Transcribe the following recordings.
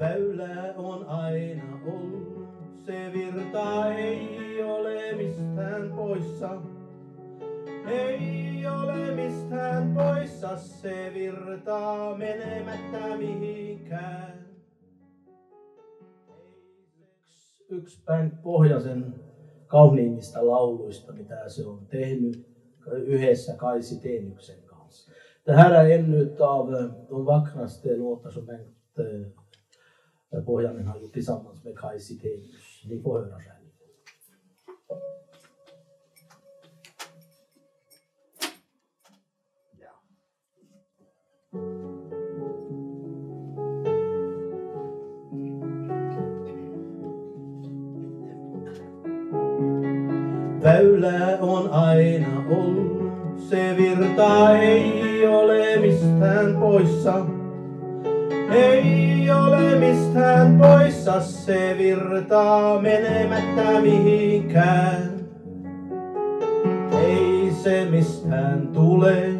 Väylä on aina ollut, se virta ei ole mistään poissa. Ei ole mistään poissa, se virtaa menemättä mihinkään. Yksi Bengt Pohjasen kauniimmista lauluista, mitä se on tehnyt yhdessä Kaisi Tenyksen kanssa. Det här är en av de vackraste låtar som Bengt Pohjanen har gjort tillsammans med Kaisi Tenys. Ni får höra själv. Väylä on aina ollut, se virta ei ole mistään poissa. Ei ole mistään poissa, se virtaa menemättä mihinkään. Ei se mistään tule,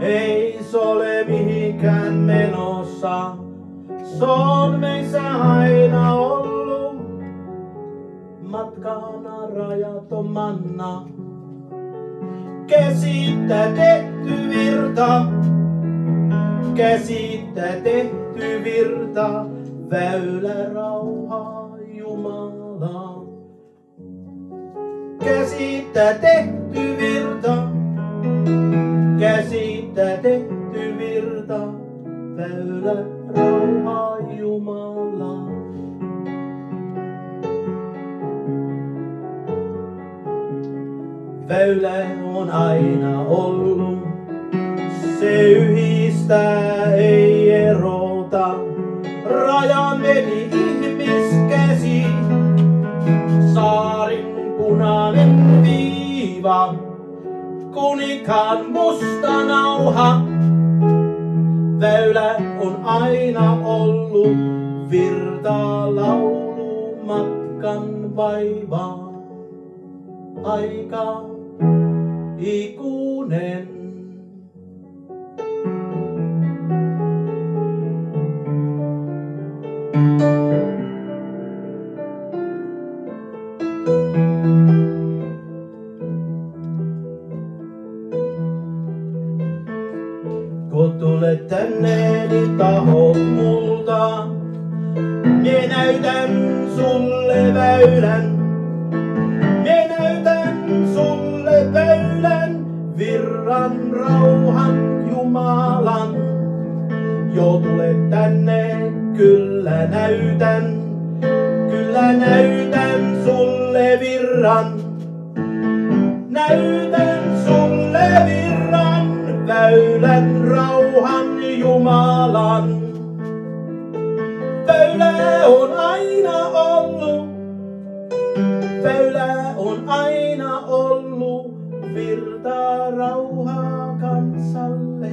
ei se ole mihinkään menossa. Se on meissä aina ollut, matkana rajattomana. Käsittä tehty virta, käsittä tehty virta, väylä rauhaa Jumalaa. Käsittä tehty virta, käsittä tehty virta, väylä rauhaa Jumalaa. Väylä on aina ollut, se yhdistää ei erota. Rajan veti ihmiskäsi, saarin punainen viiva, kuninkaan musta nauha. Väylä on aina ollut, virta laulu matkan vaivaa. Aika ikuinen. Kun tulet tänne, niin taho multa. Mie näytän sulle väylän. Mie näytän sulle väylän, virran, rauhan, Jumalan. Jo tulet tänne, kyllä näytän sulle virran. Näytän sulle virran, väylän, rauhan, Jumalan. Väylä on aina ollut, väylä on aina ollut, virtaa rauhaa kansalle.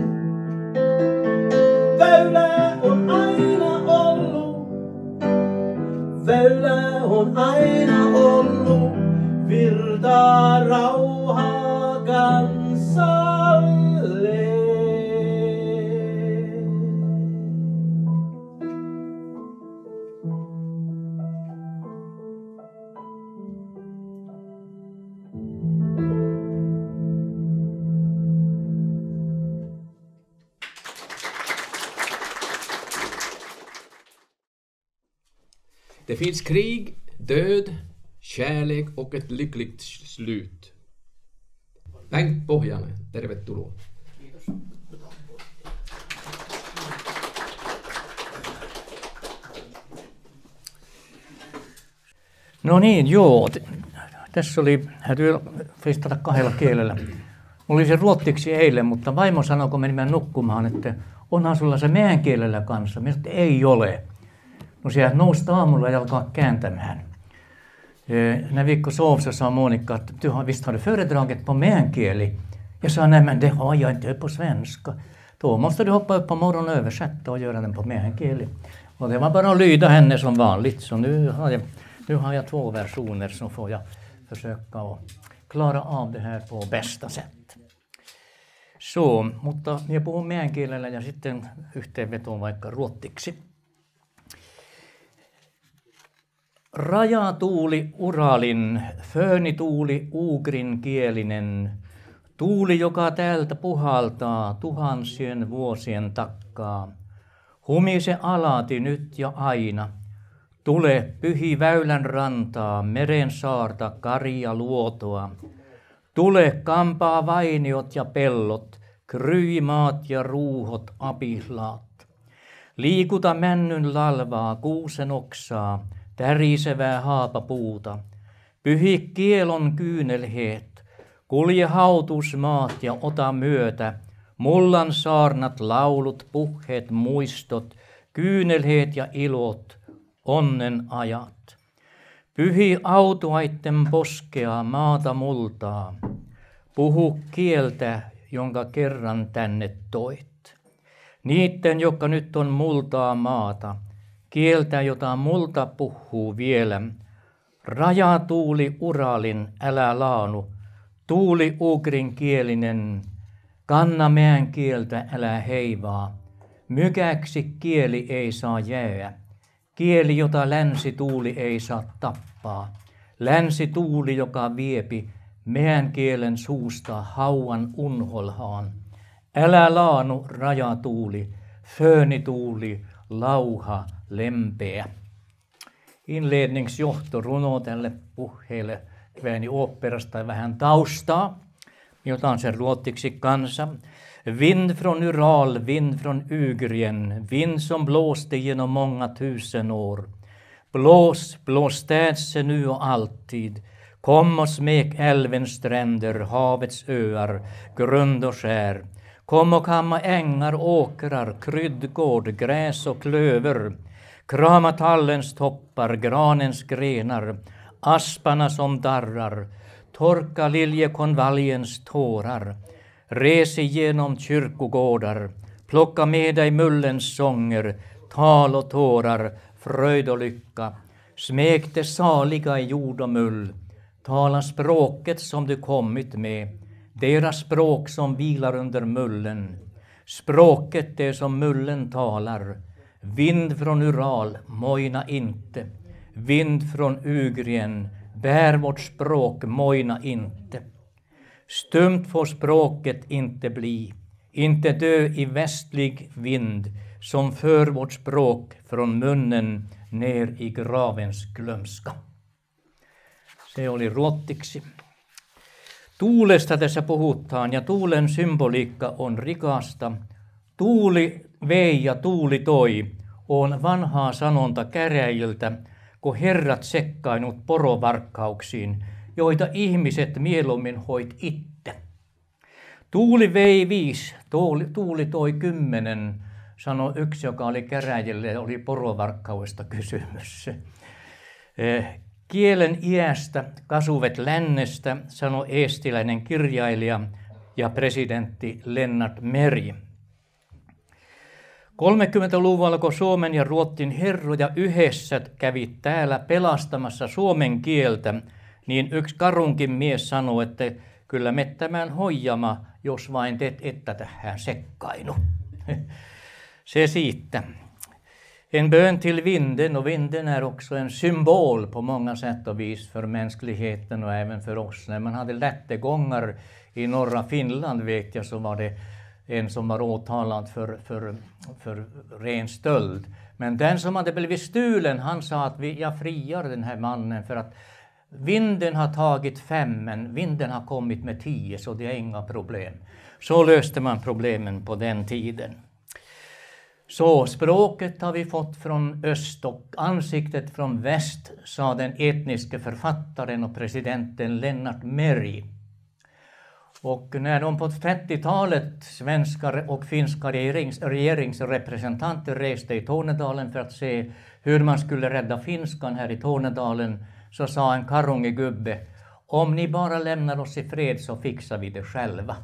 Väylä on aina ollut, väylä on aina ollut, virtaa rauhaa kansalle. Det finns krig, död, kärlek och ett lyckligt slut. Bengt Pohjanen, tervetuloa. Kiitos. No niin, joo. Tässä oli, täytyy vastata kahdella kielellä. Mulla oli se ruotsiksi eilen, mutta vaimo sanoi, kun menimme nukkumaan, että onhan sulla se meidän kielellä kanssa. Minä sanoin, että ei ole. No siellä nousi aamulla ja alkaa kääntämään. När vi gick och sov så sa Monica att visst har du föredraget på meänkieli. Jag sa nej men det har jag inte på svenska. Då måste du hoppa upp på morgonen och översätta och göra den på meänkieli. Och det var bara att lyda henne som vanligt. Så nu har jag 2 versioner, så får jag försöka att klara av det här på bästa sätt. So, mutta minä puhun meänkielellä ja sitten yhteenvetoon vaikka ruotsiksi. Rajatuuli Uralin, föönituuli Ugrin kielinen, tuuli, joka täältä puhaltaa tuhansien vuosien takkaa. Humise alati nyt ja aina, tule pyhi väylän rantaa, meren saarta, karia luotoa. Tule kampaa vainiot ja pellot, kryimaat ja ruuhot apihlaat. Liikuta männyn lalvaa, kuusen oksaa, tärisevää haapapuuta. Pyhi kielon kyynelheet, kulje hautusmaat ja ota myötä. Mullan saarnat, laulut, puheet, muistot, kyynelheet ja ilot, onnen ajat. Pyhi autuaitten poskea maata multaa, puhu kieltä, jonka kerran tänne toit. Niitten, jotka nyt on multaa maata, kieltä, jota multa puhuu vielä. Rajatuuli Uralin, älä laanu, tuuli Ugrin kielinen, kanna meän kieltä, älä heivaa. Mykäksi kieli ei saa jää, kieli, jota länsituuli ei saa tappaa. Länsituuli, joka viepi meän kielen suusta hauan unholhaan. Älä laanu, rajatuuli, föönituuli, lauha, lempeä. Inledningsjohtoruno tälle puheelle Kväni oopperasta vähän taustaa. Jag tar sen ruotsiksi kanssa. Vind från Ural, vind från Ugrien, vind som blåste genom många tusen år. Blås, blås städse nu och alltid. Kom och smek älvens stränder, havets öar, grund och skär. Kom och kamma ängar, åkrar, kryddgård, gräs och klöver. Krama tallens toppar, granens grenar, asparna som darrar. Torka liljekonvaljens tårar. Res igenom kyrkogårdar. Plocka med dig mullens sånger, tal och tårar, fröjd och lycka. Smek det saliga i jord och mull. Tala språket som du kommit med. Deras språk som vilar under mullen. Språket det som mullen talar. Vind från Ural, mojna inte. Vind från Ugrien, bär vårt språk, mojna inte. Stumt får språket inte bli, inte dö i västlig vind som för vårt språk från munnen ner i gravens glömska. Se oli ruotsiksi. Tuulesta tässä puhutaan ja tuulen symboliikka on rikasta. Tuuli vei ja tuuli toi on vanhaa sanonta käräjiltä, kun herrat sekkainut porovarkkauksiin, joita ihmiset mieluummin hoit itse. Tuuli vei 5, tuuli toi 10, sanoi yksi, joka oli käräjille ja oli porovarkkauesta kysymys. Kielen iästä, kasuvet lännestä, sanoi eestiläinen kirjailija ja presidentti Lennart Meri. 30-luvulla, kun Suomen ja Ruotsin herroja yhdessä kävi täällä pelastamassa suomen kieltä, niin yksi karunkin mies sanoi, että kyllä me tämän hoijama, jos vain teet että tähän sekkainu. Se siitä. En bön till vinden, och vinden är också en symbol på många sätt och vis för mänskligheten och även för oss. När man hade lättegångar i norra Finland, vet jag, så var det en som var åtalad för ren stöld. Men den som hade blivit stulen, han sa att jag friar den här mannen för att vinden har tagit 5, men vinden har kommit med 10, så det är inga problem. Så löste man problemen på den tiden. Så språket har vi fått från öst och ansiktet från väst, sa den etniska författaren och presidenten Lennart Meri. Och när de på 30-talet svenska och finska regeringsrepresentanter reste i Tornedalen för att se hur man skulle rädda finskan här i Tornedalen, så sa en karungegubbe: om ni bara lämnar oss i fred så fixar vi det själva.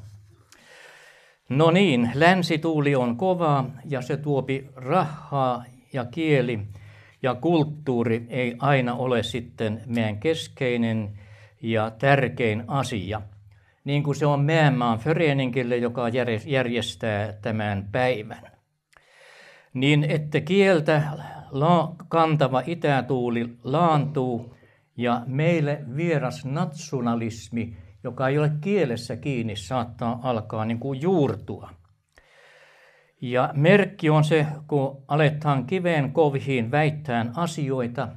No niin, länsituuli on kova ja se tuopi rahaa ja kieli ja kulttuuri ei aina ole sitten meidän keskeinen ja tärkein asia. Niin kuin se on Mäenmaan föreningille, joka järjestää tämän päivän. Niin että kieltä kantava itätuuli laantuu ja meille vieras nationalismi, joka ei ole kielessä kiinni, saattaa alkaa niin kuin juurtua. Ja merkki on se, kun aletaan kiveen kovhiin väittämään asioita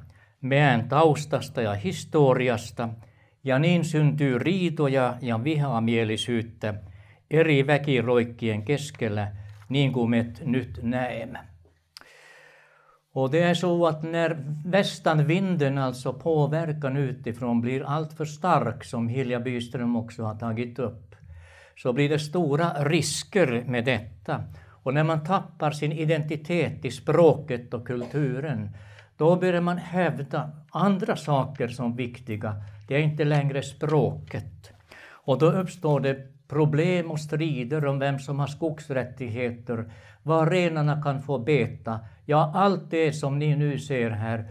meidän taustasta ja historiasta, ja niin syntyy riitoja ja vihamielisyyttä eri väkiroikkien keskellä, niin kuin me nyt näemme. Och det är så att när västanvinden alltså påverkan utifrån blir allt för stark, som Hilja Byström också har tagit upp, så blir det stora risker med detta. Och när man tappar sin identitet i språket och kulturen, då börjar man hävda andra saker som viktiga. Det är inte längre språket. Och då uppstår det problem och strider om vem som har skogsrättigheter, var renarna kan få beta. Ja, allt det som ni nu ser här,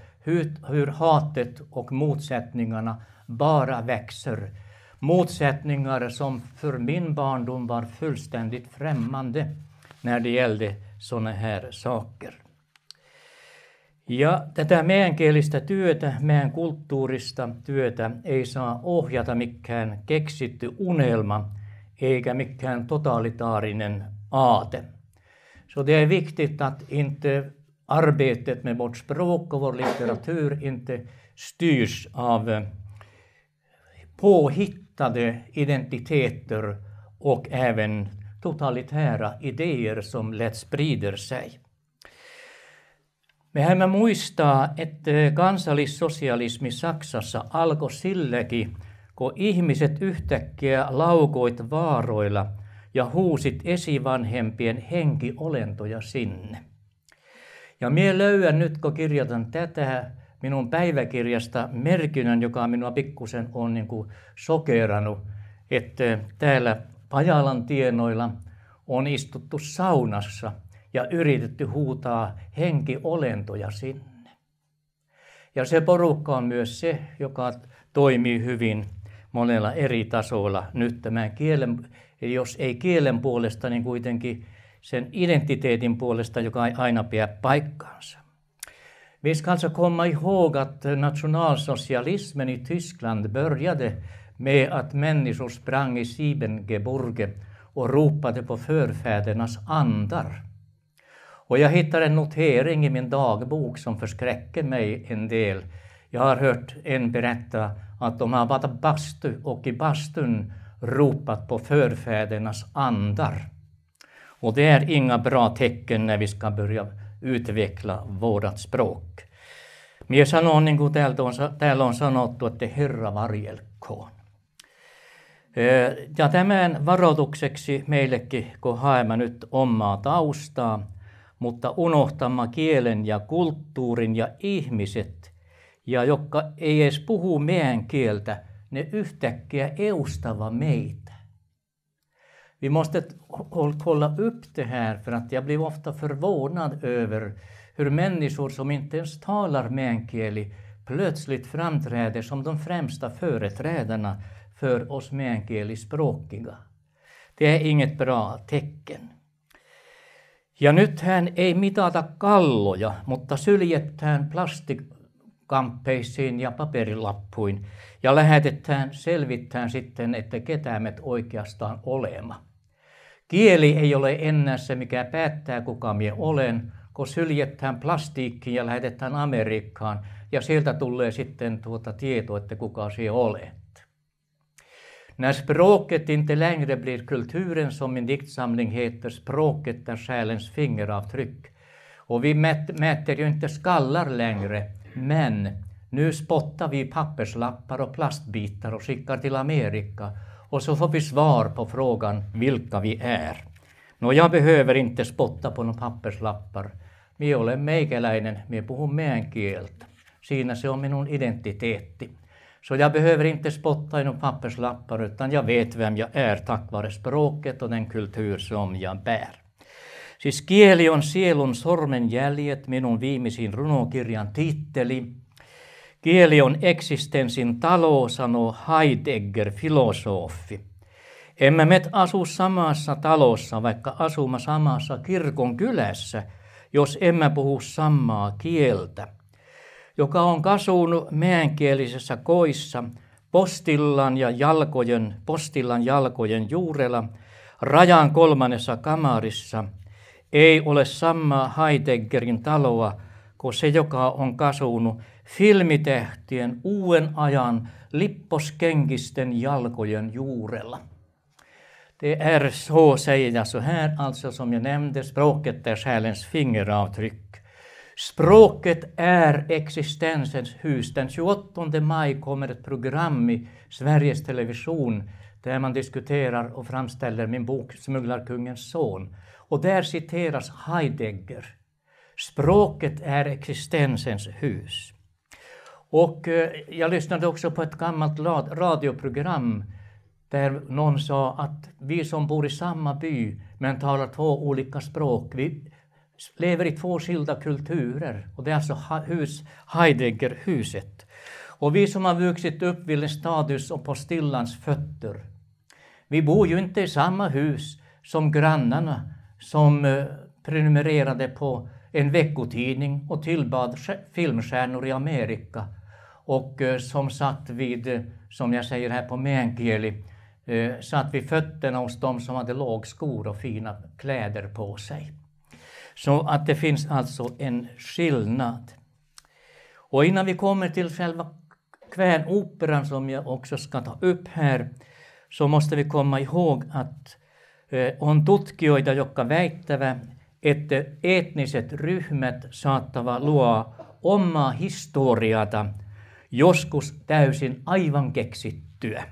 hur hatet och motsättningarna bara växer. Motsättningar som för min barndom var fullständigt främmande när det gällde sådana här saker. Ja tätä meänkielistä työtä, meidän kulttuurista työtä ei saa ohjata mikään keksitty unelma eikä mikään totalitaarinen aate. Så det är viktigt att inte arbetet med vårt språk och vår litteratur inte styrs av påhittade identiteter och även totalitära idéer som lätt sprider sig. Mehän me muistaa, että kansallissosialismi Saksassa alkoi silläkin, kun ihmiset yhtäkkiä laukoit vaaroilla ja huusit esivanhempien henkiolentoja sinne. Ja minä löydän nyt, kun kirjoitan tätä minun päiväkirjasta merkinnän, joka minua pikkusen on niin kuin sokerannut, että täällä Pajalan tienoilla on istuttu saunassa ja yritetty huutaa henkiolentoja sinne. Ja se porukka on myös se, joka toimii hyvin monella eri tasoilla nyt tämän kielen, jos ei kielen puolesta, niin kuitenkin sen identiteetin puolesta, joka ei aina pidä paikkaansa. Vi ska alltså komma ihåg att nationalsocialismen i Tyskland började med att människor sprang i Siebengebirge och ropade på förfädernas andar. Och jag hittar en notering i min dagbok som förskräcker mig en del. Jag har hört en berätta att de har varit bastu och i bastun ropat på förfädernas andar. Och det är inga bra tecken när vi ska börja utveckla vårt språk. Minä sanon, niin kuin täällä on sanottu, että Herra varjelkoon. Ja tämän varoitukseksi meillekin, kun haemme nyt omaa taustaa, mutta unohtamme kielen ja kulttuurin ja ihmiset, ja jotka ei edes puhu meidän kieltä, ne yhtäkkiä eustava meitä. Vi måste kolla upp det här, för att jag blir ofta förvånad över hur människor som inte ens talar meänkieli plötsligt framträder som de främsta företrädarna för oss meänkielispråkiga. Det är inget bra tecken. Ja nythän ei mitata kalloja, mutta syljetään plastikkamppeisiin ja paperilappuin ja lähetetään selvittämään sitten, että ketä me oikeastaan olemme. Kieli ei ole enää se, mikä päättää, kuka minä olen, kun syljetään plastiikkiin ja lähetetään Amerikkaan ja sieltä tulee sitten tieto, että kuka sinä olet. När språket inte längre blir kulturen, som min diktsamling heter, språket är själens fingeravtryck. Och vi mäter ju inte skallar längre, men nu spottar vi papperslappar och plastbitar och skickar till Amerika. Och så får vi svar på frågan vilka vi är. Jag behöver inte spotta på några papperslappar. Minä olen meikäläinen, minä puhun meidän kieltä. Siinä se on minun identiteetti. Så jag behöver inte spotta i några papperslappar, utan jag vet vem jag är tack vare språket och den kultur som jag bär. Siis kieli on sielun sormenjäljet, minun viimeisin runokirjan titteli. Kieli on eksistenssin talo, sanoo Heidegger, filosofi. Emme me asu samassa talossa, vaikka asumme samassa kirkon kylässä, jos emme puhu samaa kieltä, joka on kasunut meänkielisessä koissa postillan jalkojen juurella rajan 3. kamarissa, ei ole samaa Heideggerin taloa kuin se, joka on kasunut filmitähtien uuden ajan lipposkenkisten jalkojen juurella. Det är så, säger jag så här, alltså som jag nämnde, språket är själens fingeravtryck. Språket är existensens hus. Den 28 maj kommer ett program i Sveriges Television där man diskuterar och framställer min bok Smugglarkungens son. Och där citeras Heidegger. Språket är existensens hus. Och jag lyssnade också på ett gammalt radioprogram där någon sa att vi som bor i samma by men talar 2 olika språk, vi lever i 2 skilda kulturer. Och det är alltså Heideggerhuset. Och vi som har vuxit upp vid en stadus och på Stillans fötter, vi bor ju inte i samma hus som grannarna som prenumererade på en veckotidning och tillbad filmstjärnor i Amerika. Och som satt vid, som jag säger här på meänkieli, satt vid fötterna hos dem som hade lågskor och fina kläder på sig. Så att det finns alltså en skillnad. Och innan vi kommer till själva Kvänoperan som jag också ska ta upp här, så måste vi komma ihåg att on tutkijoita, jotka väittävät, että etniset ryhmät saattavat luo omaa historiata, joskus täysin aivan keksittyä.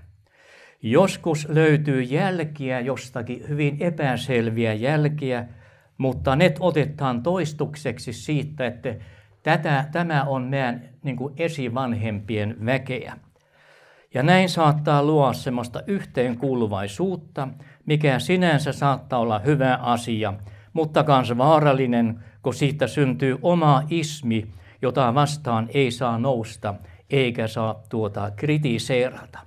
Joskus löytyy jälkiä jostakin, hyvin epäselviä jälkiä, mutta ne otetaan toistukseksi siitä, että tämä on meidän niin kuin esivanhempien väkeä. Ja näin saattaa luoda semmoista yhteenkuuluvaisuutta, mikä sinänsä saattaa olla hyvä asia, mutta myös vaarallinen, kun siitä syntyy oma ismi, jota vastaan ei saa nousta eikä saa kritiserata.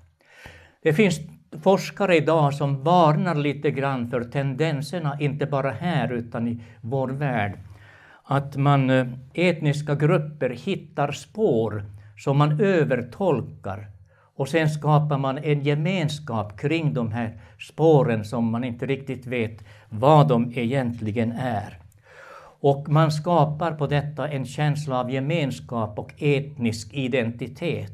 Det finns forskare idag som varnar lite grann för tendenserna, inte bara här utan i vår värld, att man etniska grupper hittar spår som man övertolkar och sen skapar man en gemenskap kring de här spåren som man inte riktigt vet vad de egentligen är. Och man skapar på detta en känsla av gemenskap och etnisk identitet.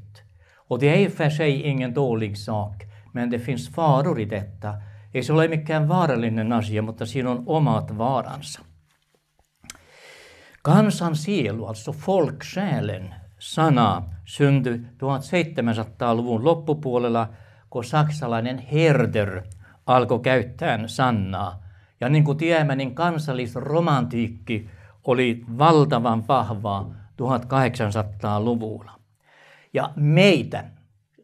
Och det är i och för sig ingen dålig sak, men det finns faror i detta. Ei se ole mikään vaarallinen asia, mutta siinä on omat vaaransa. Kansan sielu, alltså folksjälen, sana syntyi 1700-luvun loppupuolella, kun saksalainen Herder alkoi käyttää sanaa. Ja niin kuin tiedämme, niin kansallisromantiikki oli valtavan vahvaa 1800-luvulla. Ja meitä,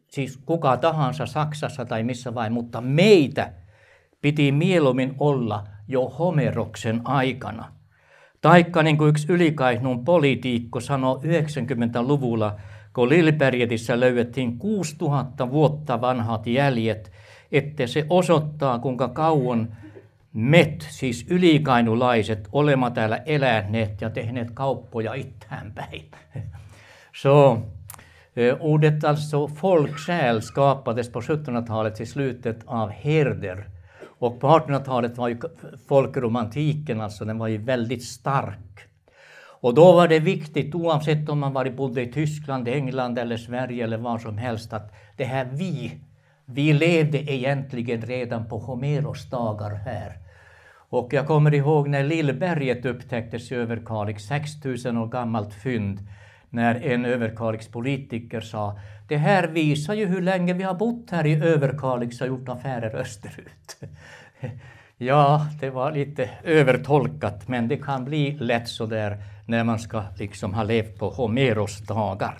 siis kuka tahansa Saksassa tai missä vain, mutta meitä piti mieluummin olla jo Homeroksen aikana. Taikka niin kuin yksi ylikaihnuun poliitikko sanoi 90-luvulla, kun Lillbergetissä löydettiin 6000 vuotta vanhat jäljet, että se osoittaa kuinka kauan siis ylikainulaiset olemme täällä eläneet ja tehneet kauppoja itäänpäin. Så ordet alltså folksjäl skapades på 1700-talet i slutet av Herder. Och på 1800-talet var ju folkromantiken, alltså den var ju väldigt stark. Och då var det viktigt, oavsett om man bodde i Tyskland, England eller Sverige eller var som helst, att det här vi levde egentligen redan på Homeros dagar här. Och jag kommer ihåg när Lillberget upptäcktes i Överkalix, 6000 år gammalt fynd, när en Överkalix politiker sa, det här visar ju hur länge vi har bott här i Överkalix och gjort affärer österut. Ja, det var lite övertolkat, men det kan bli lätt så där när man ska liksom ha levt på Homeros dagar.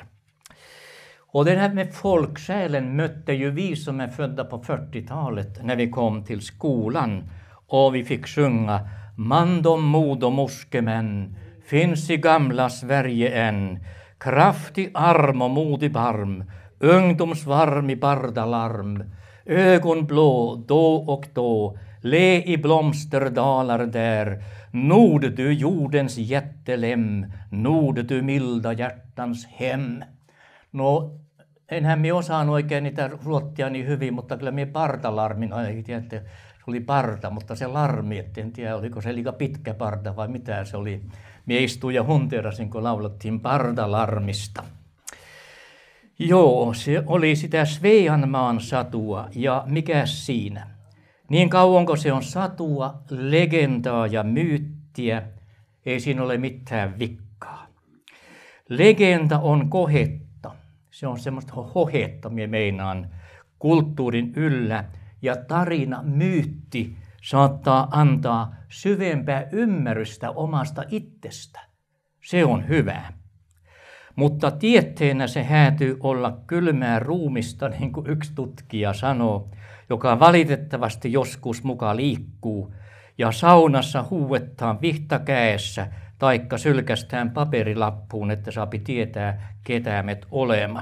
Och det här med folksjälen mötte ju vi som är födda på 40-talet när vi kom till skolan och vi fick sjunga Mandom, mod och morskemän finns i gamla Sverige än, kraftig arm och modig barm, ungdomsvarm i bardalarm, ögonblå då och då, Le i blomsterdalar där, nord du jordens jättelem, nord du milda hjärtans hem. No, enhän minä osaan oikein niitä ruottia niin hyvin, mutta kyllä minä partalarmin ainakin tiedän, että se oli parta, mutta se larmi, että en tiedä oliko se liian pitkä parta vai mitä se oli. Minä istuin ja hunterasin, kun laulettiin partalarmista. Joo, se oli sitä Sveanmaan satua ja mikä siinä? Niin kauan kuin se on satua, legendaa ja myyttiä, ei siinä ole mitään vikkaa. Legenda on kohetta. Se on semmoista hohetta, minä meinaan, kulttuurin yllä. Ja tarina, myytti saattaa antaa syvempää ymmärrystä omasta itsestä. Se on hyvä. Mutta tieteenä se häätyy olla kylmää ruumista, niin kuin yksi tutkija sanoo, joka valitettavasti joskus muka liikkuu ja saunassa huuettaan vihta kädessä taikka sylkästään paperilappuun, että saapi tietää, ketä me olemme.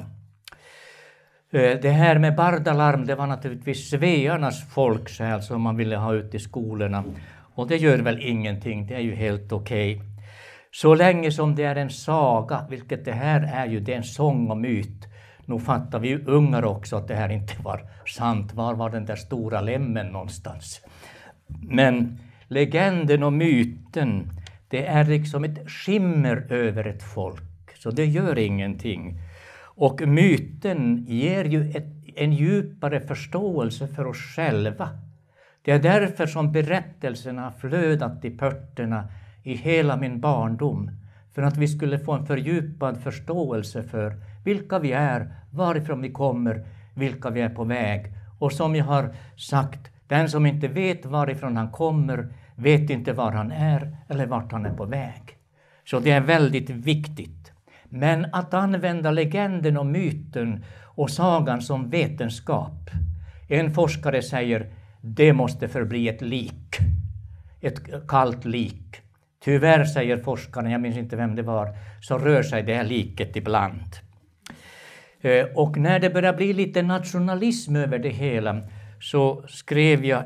Det här med bardalarm, det var naturligtvis svearnas folksjäl som man ville ha ut i skolorna. Och det gör väl ingenting, det är ju helt okej. Så länge som det är en saga, vilket det här är ju, det är en sång och myt. Nu fattar vi ju ungar också att det här inte var sant. Var var den där stora lemmen någonstans? Men legenden och myten, det är liksom ett skimmer över ett folk. Så det gör ingenting. Och myten ger ju en djupare förståelse för oss själva. Det är därför som berättelserna flödat i pörterna i hela min barndom. För att vi skulle få en fördjupad förståelse för vilka vi är, varifrån vi kommer, vilka vi är på väg. Och som jag har sagt, den som inte vet varifrån han kommer vet inte var han är eller vart han är på väg. Så det är väldigt viktigt. Men att använda legenden och myten och sagan som vetenskap. En forskare säger, det måste förbli ett lik. Ett kallt lik. Tyvärr, säger forskaren, jag minns inte vem det var, så rör sig det här liket ibland. Och när det börjar bli lite nationalism över det hela så skrev jag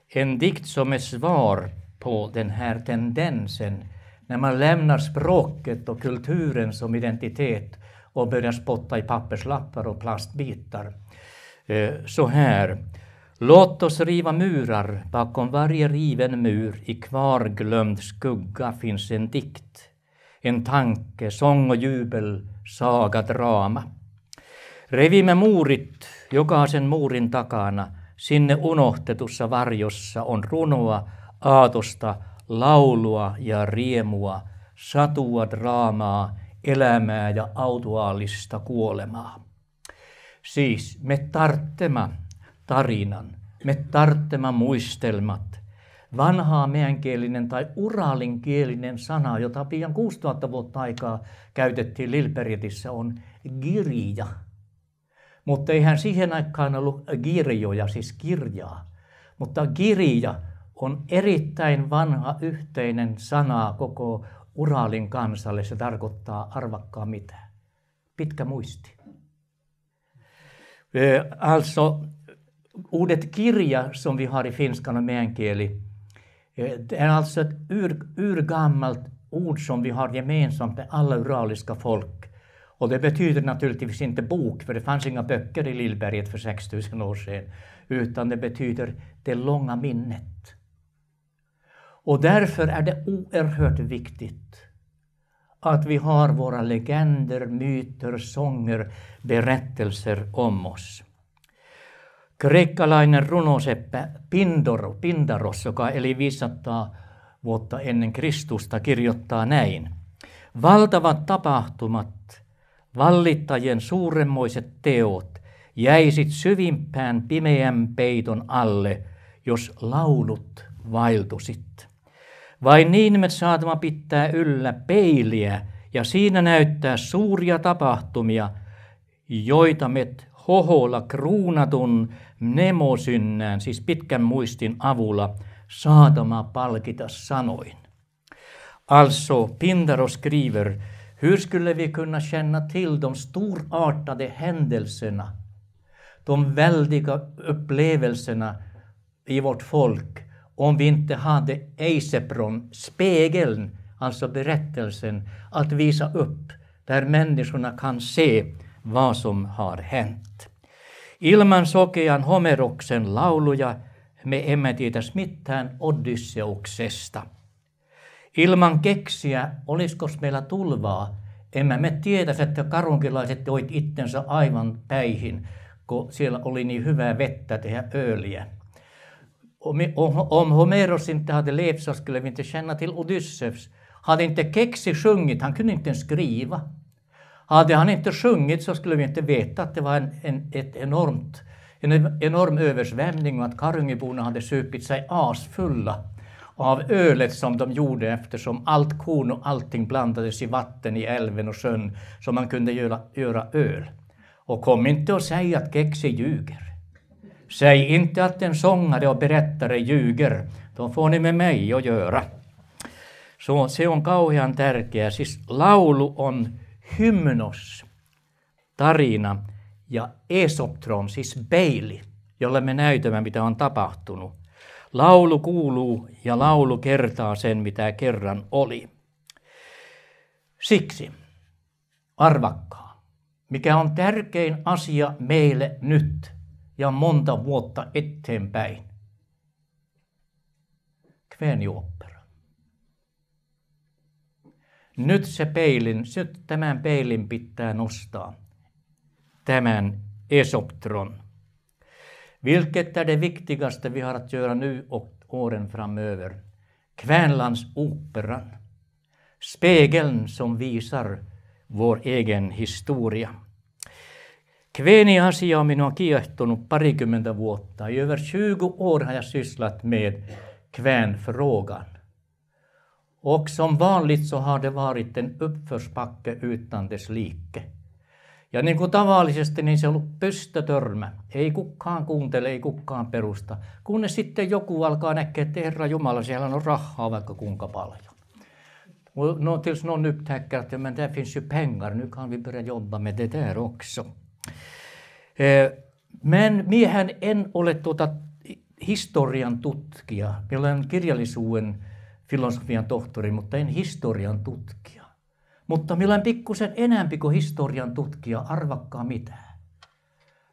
en dikt som är svar på den här tendensen. När man lämnar språket och kulturen som identitet och börjar spotta i papperslappar och plastbitar. Så här. Låt oss riva murar, bakom varje riven mur i kvarglömd skugga finns en dikt. En tanke, sång och jubel, saga, drama. Revimme muurit jokaisen muurin takana, sinne unohtetussa varjossa on runoa, aatosta, laulua ja riemua, satua, draamaa, elämää ja autuaalista kuolemaa. Siis me tarttema tarinan, me tarttema muistelmat. Vanhaa meänkielinen tai uraalinkielinen sana, jota pian 6000 vuotta aikaa käytettiin Lillbergetissä, on girja. Mutta eihän siihen aikaan ollut girjoja, siis kirjaa. Mutta girja on erittäin vanha yhteinen sana koko Uralin kansalle. Se tarkoittaa arvakkaa mitä. Pitkä muisti. Alltså, ordet kirja som vi har i finskan och meänkieli, det är alltså ett urgammalt ord som vi har gemensamt med alla uraliska folk. Och det betyder naturligtvis inte bok, för det fanns inga böcker i Lillberget för 6000 år sedan. Utan det betyder det långa minnet. Och därför är det oerhört viktigt att vi har våra legender, myter, sånger, berättelser om oss. Kreikkalainen runoseppä Pindaros, joka eli 500 vuotta ennen Kristusta, kirjoittaa näin. Valtavat tapahtumat, vallittajien suuremmoiset teot, jäisit syvimpään pimeän peiton alle, jos laulut vaeltusit. Vain niin me saatamme pitää yllä peiliä ja siinä näyttää suuria tapahtumia, joita me hoholla kruunatun mnemosynnään, siis pitkän muistin avulla, saatama palkita sanoin. Alltså, Pindaros skriver, hur skulle vi kunna känna till de storartade händelserna, de väldiga upplevelserna i vårt folk om vi inte hade Eisepron, spegeln, alltså berättelsen, att visa upp där människorna kan se vad som har hänt. Ilman sokean Homeroksen lauluja me emme tietäisi mitään Odysseuksesta. Ilman keksiä, olisiko meillä tulvaa, emme me tietäisi, että karunkilaiset toit itsensä aivan päihin, kun siellä oli niin hyvää vettä tehdä öljyä. Om Homeros inte hade levt så skulle vi inte känna till Odysseus. Hade inte Keksi sjungit, han kunde inte ens skriva. Hade han inte sjungit så skulle vi inte veta att det var en enorm översvämning och att karungiborna hade supit sig asfulla av ölet som de gjorde, eftersom allt korn och allting blandades i vatten i älven och sjön så man kunde göra öl. Och kom inte och säg att Keksi ljuger. Säg inte att en sångare och berättare ljuger. Då får ni med mig att göra. Så se on kauhean tärkeä. Siis laulu on hymnos, tarina ja esoptron, siis peili, jolle me näytämme, mitä on tapahtunut. Laulu kuuluu ja laulu kertaa sen, mitä kerran oli. Siksi, arvakkaa, mikä on tärkein asia meille nyt ja monta vuotta eteenpäin. Kväänioppera. Nyt tämän peilin pitää nostaa. Tämän esoptron. Vilket är det viktigaste vi har att göra nu och åren framöver? Kvänlandsoperan. Spegeln som visar vår egen historia. Kväni-asia on minua kiehtonut 20 vuotta. I över 20 år har jag sysslat med kvänfrågan. Och som vanligt så har det varit en uppförsbacke utan dess like. Ja niin kuin tavallisesti, niin se on ollut pystötörmä. Ei kukaan kuuntele, ei kukaan perusta. Kunnes sitten joku alkaa näkeä, että Herra Jumala, siellä on rahaa vaikka kuinka paljon. No, tills någon upptäcker att men där finns ju pengar, nu kan vi börja jobba med det där också. Men miehän en ole historian tutkija. Minä olen kirjallisuuden filosofian tohtori, mutta en historian tutkija. Mutta minä olen pikkusen enämpi kuin historian tutkija, arvakkaa mitään.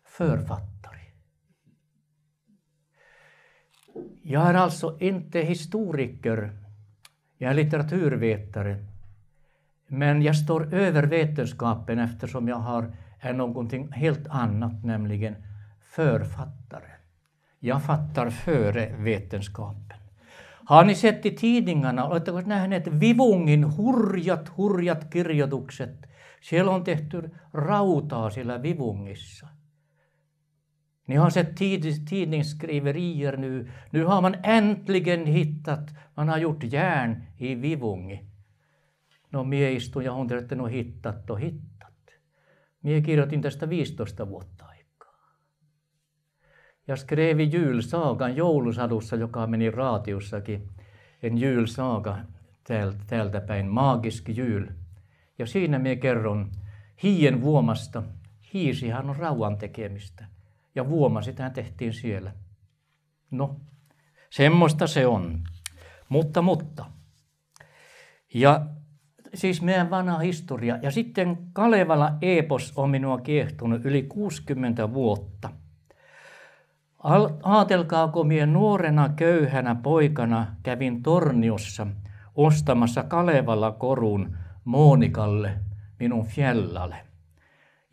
Författare. Jag är alltså inte historiker, jag är litteraturvetare. Men jag står över vetenskapen eftersom jag är någonting helt annat, nämligen författare. Jag fattar före vetenskapen. Har ni sett i tidningarna, oletteko nähneet Vivungin hurjat kirjoitukset? Siellä on tehty rautaa siellä Vivungissa. Ni har sett tidningsskriverier nu. Nu har man äntligen hittat, man har gjort järn i Vivungi. No mie istun ja huontelen, että no hittat. Mie kirjoitin tästä 15 vuotta aikaa. Ja skrev julsagan joulusadussa, joka meni raatiussakin, en julsaga täältä päin, magisk jul. Ja siinä mie kerron hien vuomasta. Hiisihän on rauhan tekemistä. Ja vuoma, sitähän tehtiin siellä. No, semmoista se on. Mutta. Ja siis meidän vanha historia. Ja sitten Kalevala epos on minua kiehtunut yli 60 vuotta. Aatelkaako minä nuorena köyhänä poikana kävin Torniossa ostamassa Kalevala korun Monikalle, minun fjällalle.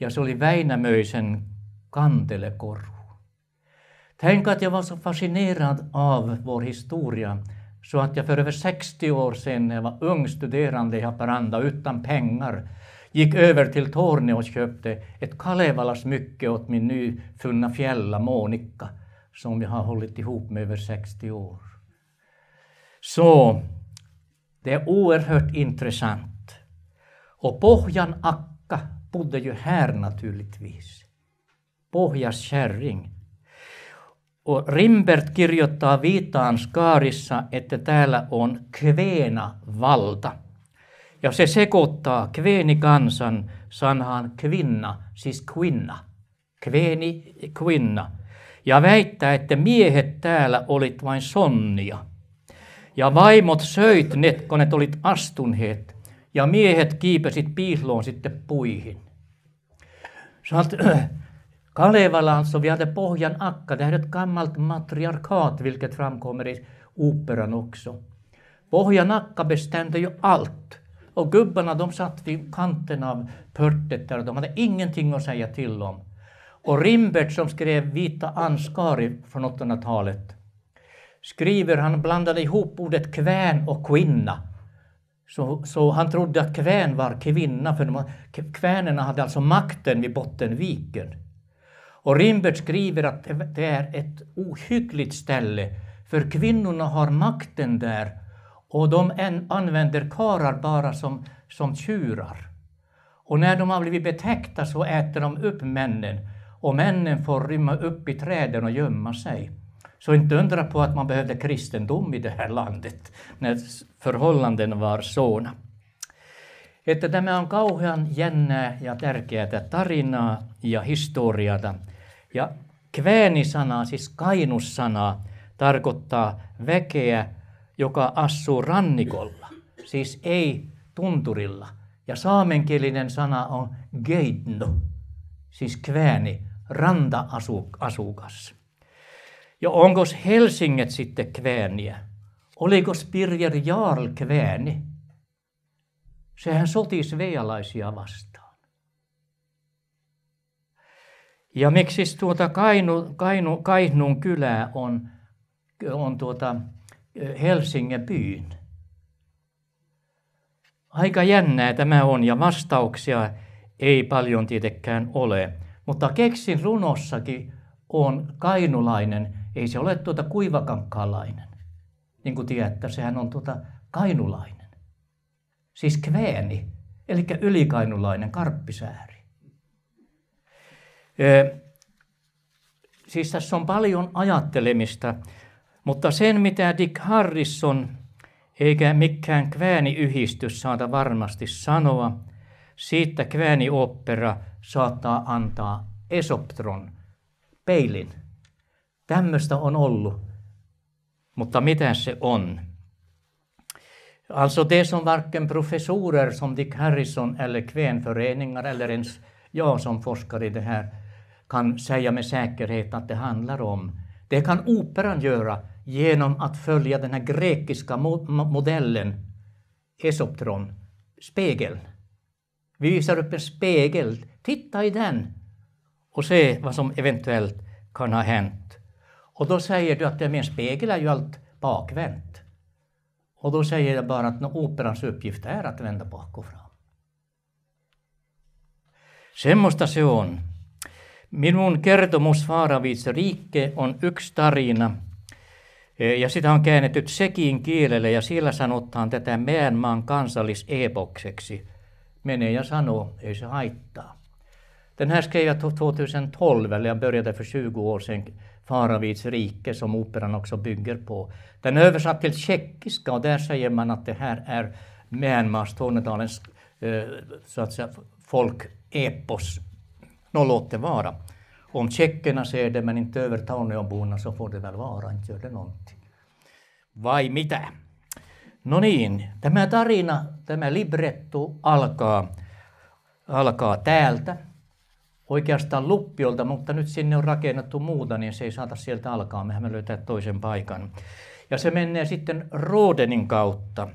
Ja se oli Väinämöisen kantelekoru. Tänk att jag var så fascinerad av vår historia så att jag för över 60 år sedan när jag var ung studerande i Haparanda utan pengar gick över till Tornio och köpte ett Kalevala-smycke åt min nyfunna fjälla Monika som jag har hållit ihop med över 60 år. Så det är oerhört intressant. Och Pohjan Akka bodde ju här naturligtvis. Pohjas kärring. Och Rimbert kirjoittaa Viitaan Skaarissa, että täällä on kvena-valta. Ja se sekoittaa kveenikansan sanaan kvinna, siis kvinna. Kveeni, kvinna. ja väittää, että miehet täällä olit vain sonnia. Ja vaimot söit ne, kun ne olit astuneet, ja miehet kiipesit piiloon sitten puihin. Kalevala alltså, vi hade Pohjan Akka, det här är ett gammalt matriarkat vilket framkommer i operan också. Pohjan Akka bestämde ju allt. Och gubbarna de satt vid kanten av pörtet där och de hade ingenting att säga till om. Och Rimbert som skrev Vita Ansgari från 800-talet skriver, han blandade ihop ordet kvän och kvinna. Så han trodde att kvän var kvinna, för kvänerna hade alltså makten vid Bottenviken. Och Rimbert skriver att det är ett ohyggligt ställe, för kvinnorna har makten där och de använder karar bara som tjurar. Och när de har blivit betäckta så äter de upp männen, och männen får rymma upp i träden och gömma sig. Så inte undra på att man behövde kristendom i det här landet när förhållanden var såna. Että tämä on kauhean jännää ja tärkeää tarinaa ja historiaa. Ja kväänisana, siis kainussana, tarkoittaa väkeä, joka asuu rannikolla, siis ei tunturilla. Ja saamenkielinen sana on geidno, siis kvääni, ranta-asukas. Ja onkos Helsinget sitten kvääniä? Olikos Birger Jarl kvääni? Sehän soti svealaisia vastaan. Ja miksi Kainuun kylä on Helsingin byn? Aika jännää tämä on, ja vastauksia ei paljon tietenkään ole. Mutta keksin runossakin on kainulainen, ei se ole kuivakankaalainen. Niin kuin tiedätte, sehän on kainulainen. Siis kvääni, eli ylikainulainen, karppisääri. Siis tässä on paljon ajattelemista, mutta sen mitä Dick Harrison eikä mikään kvääniyhdistys saata varmasti sanoa, siitä kväänioopera saattaa antaa esoptron, peilin. Tämmöistä on ollut, mutta mitä se on? Alltså det som varken professorer som Dick Harrison eller kvänföreningar eller ens jag som forskar i det här kan säga med säkerhet att det handlar om. Det kan operan göra genom att följa den här grekiska modellen, esoptron, spegeln. Vi visar upp en spegel, titta i den och se vad som eventuellt kan ha hänt. Och då säger du att det med en spegel är ju allt bakvänt. Och då säger jag bara att operans uppgift är att vända bak och fram. Semmoista se on. Minun kertomus Faaraviits Rike on yksi tarina. Ja sitä on käännetty tsekin kielelle ja siellä sanotaan tätä Myanmaan kansallisepokseksi. Menee ja sanoo, ei se haittaa. Den här skrev jag 2012, eller jag började för 20 år sedan, Faaraviits Rike, som operan också bygger på. Den är översatt till tjeckiska och där säger man att det här är Myanmars, Tornedalens så att säga, folkepos. Nå, låt det vara. Om tjeckerna ser det men inte över Torneåborna så får det väl vara, inte gör det någonting. Vai mitä? No niin, tämä tarina, tämä libretto alkaa täältä. Oikeastaan Luppiolta, mutta nyt sinne on rakennettu muuta, niin se ei saata sieltä alkaa. Mehän löytää toisen paikan. Ja se menee sitten Rodenin kautta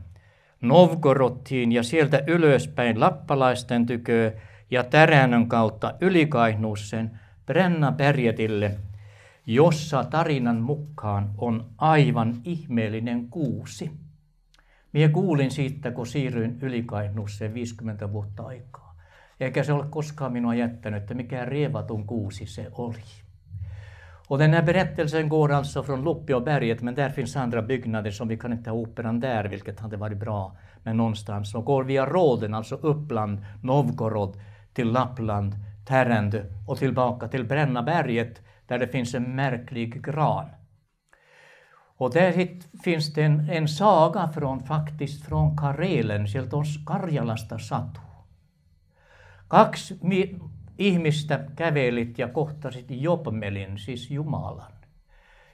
Novgorodtiin ja sieltä ylöspäin lappalaisten tykö ja Täränön kautta Ylikainuussen Brännabärgetille, jossa tarinan mukaan on aivan ihmeellinen kuusi. Minä kuulin siitä, kun siirryin Ylikainuusseen 50 vuotta aikaa. Eikä se ole koskaan minua jättänyt, että mikä rievatun kuusi se oli. Och den här berättelsen går alltså från Luppioberget, men där finns andra byggnader som vi kan inte ha operan där, vilket hade varit bra. Men någonstans och går via Råden, alltså Uppland, Novgorod, till Lappland, Tärendö och tillbaka till Brännabärget där det finns en märklig gran. Och där finns det en saga faktiskt från Karelen, sieltä on Karjalasta satu. ihmistä kävelit ja kohtasit Jobmelin, siis Jumalan.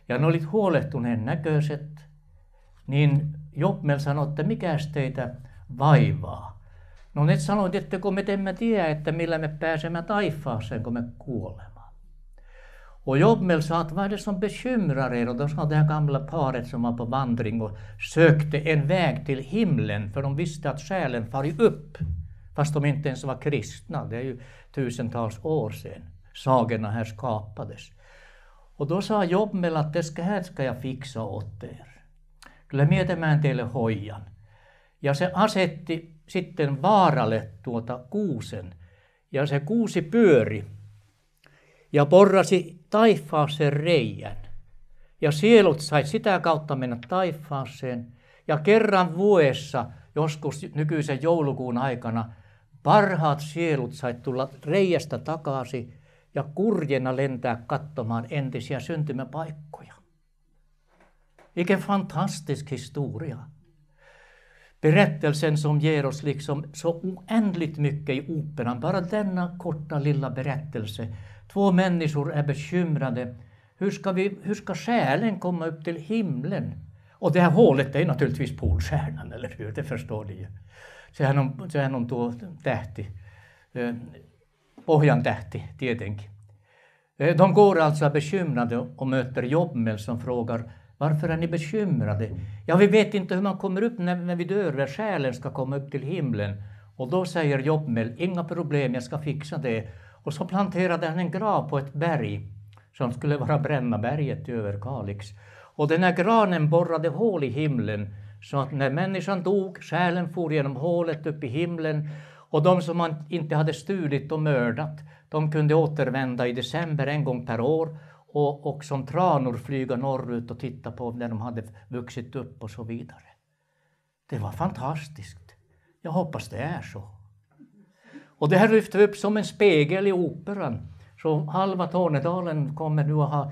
Ja ne olit huolehtuneen näköiset, niin Jobmel sanoi, että mikäs teitä vaivaa. No ne sanoit, että kun me emme tiedä, että millä me pääsemme taivaaseen, kun me kuolemme. Och Jobmel sa att vad är det som bekymrar er? Och då sa det här gamla paret som var på vandring och sökte en väg till himlen, för de visste att själen farit upp, fast de inte ens var kristna. Det är ju tusentals år sedan sagorna här skapades. Och då sa Jobmel att det här ska jag fixa åt er. Kyllä mietemään teille hoijan. Ja se asetti sitten vaaralle kuusen, ja se kuusi pyöri ja porrasi taivaaseen reijän. Ja sielut sai sitä kautta mennä taivaaseen. Ja kerran vuodessa, joskus nykyisen joulukuun aikana, parhaat sielut sai tulla reijästä takaisin ja kurjena lentää katsomaan entisiä syntymäpaikkoja. Vilken fantastisk historia. Berättelsen som ger oss liksom så oändligt mycket i operan. Bara denna korta lilla berättelse. Två människor är bekymrade. Hur ska själen komma upp till himlen? Och det här hålet är naturligtvis Polstjärnan, eller hur? Det förstår ni ju. Sehän on tuo tähti. Pohjan tähti, tietenkin. De går alltså bekymrade och möter Jobmel som frågar: varför är ni bekymrade? Ja, vi vet inte hur man kommer upp när vi dör, när själen ska komma upp till himlen. Och då säger Jobmel: inga problem, jag ska fixa det. Och så planterade han en grav på ett berg som skulle vara Brännaberget över Kalix. Och den här granen borrade hål i himlen, så att när människan dog, själen for genom hålet upp i himlen. Och de som man inte hade stulit och mördat, de kunde återvända i december en gång per år. Och som tranor flyga norrut och titta på när de hade vuxit upp och så vidare. Det var fantastiskt. Jag hoppas det är så. Och det här lyfter upp som en spegel i operan. Så halva Tornedalen kommer nu att ha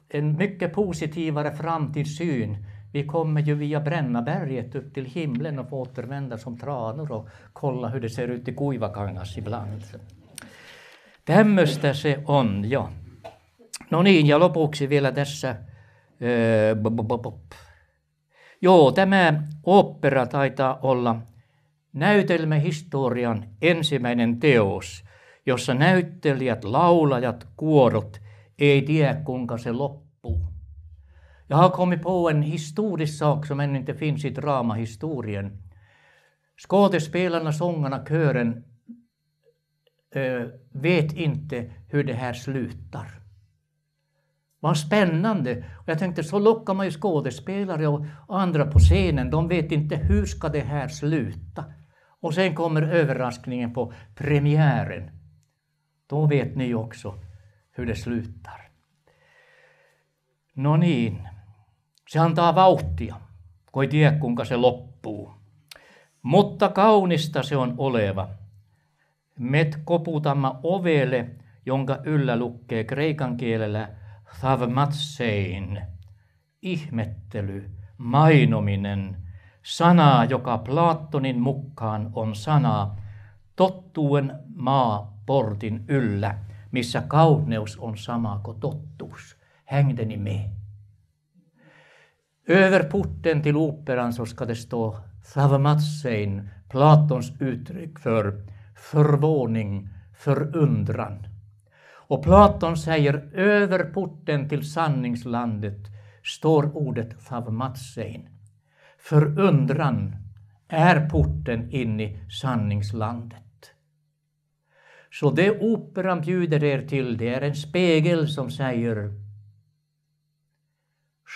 en mycket positivare framtidssyn. Vi kommer ju via Brännaberget upp till himlen och få återvända som tranor och kolla hur det ser ut i Kuivakangas ibland. Tämmöistä se on, ja. No niin, ja lopuksi vielä tässä. Joo, tämä opera taitaa olla näytelmähistorian ensimmäinen teos, jossa näyttelijät, laulajat, kuorot ei tiedä kuinka se loppuu. Jag har kommit på en historisk sak som ännu inte finns i dramahistorien. Skådespelarna, sångarna, kören vet inte hur det här slutar. Vad spännande. Och jag tänkte, så lockar man ju skådespelare och andra på scenen. De vet inte hur ska det här sluta. Och sen kommer överraskningen på premiären. Då vet ni också hur det slutar. No niin, se antaa vauhtia, kun ei tiedä kuinka se loppuu. Mutta kaunista se on oleva. Me koputamme ovelle, jonka yllä lukee kreikan kielellä thavmatsein, ihmettely, mainominen, sana, joka Platonin mukaan on sana tottuen maaportin yllä, missä kauneus on sama kuin totuus. Hängde ni med? Över porten till operan så ska det stå thavmatsein, Platons uttryck för förvåning, förundran. Och Platon säger, över porten till sanningslandet står ordet thavmatsein. Förundran är porten in i sanningslandet. Så det operan bjuder er till, det är en spegel som säger,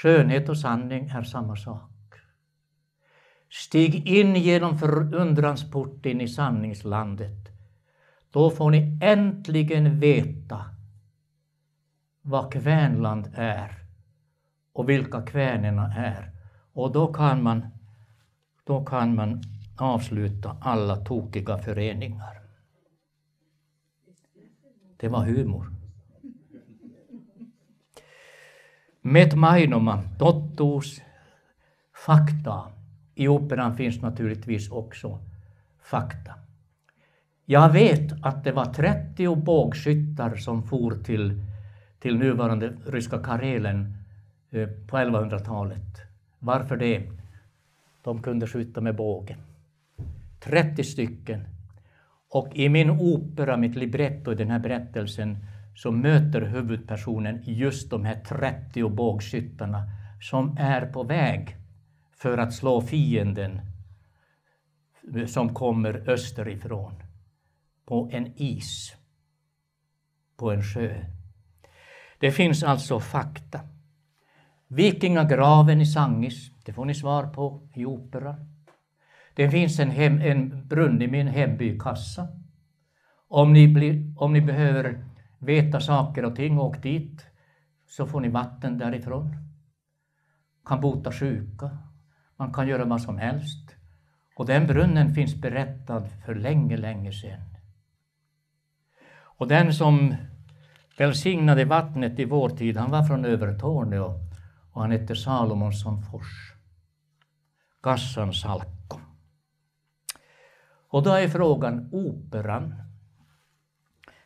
skönhet och sanning är samma sak. Stig in genom förundrans port in i sanningslandet. Då får ni äntligen veta vad kvänland är och vilka kvänerna är. Och då kan man avsluta alla tokiga föreningar. Det var humor. Med mainoma, totuus, fakta. I operan finns naturligtvis också fakta. Jag vet att det var 30 bågskyttar som for till nuvarande ryska Karelen på 1100-talet. Varför det? De kunde skjuta med båge. 30 stycken. Och i min opera, mitt libretto i den här berättelsen, så möter huvudpersonen just de här 30 bågskyttarna som är på väg för att slå fienden som kommer österifrån på en is, på en sjö. Det finns alltså fakta. Vikingagraven i Sangis, det får ni svar på i operan. Det finns en brunn i min hemby Kassa. Om ni behöver veta saker och ting, åk dit, så får ni vatten därifrån. Kan bota sjuka, man kan göra vad som helst. Och den brunnen finns berättad för länge sedan. Och den som välsignade vattnet i vår tid, han var från Övertorneå och han hette Salomonsson Fors. Kassan Salko. Och då är frågan, operan.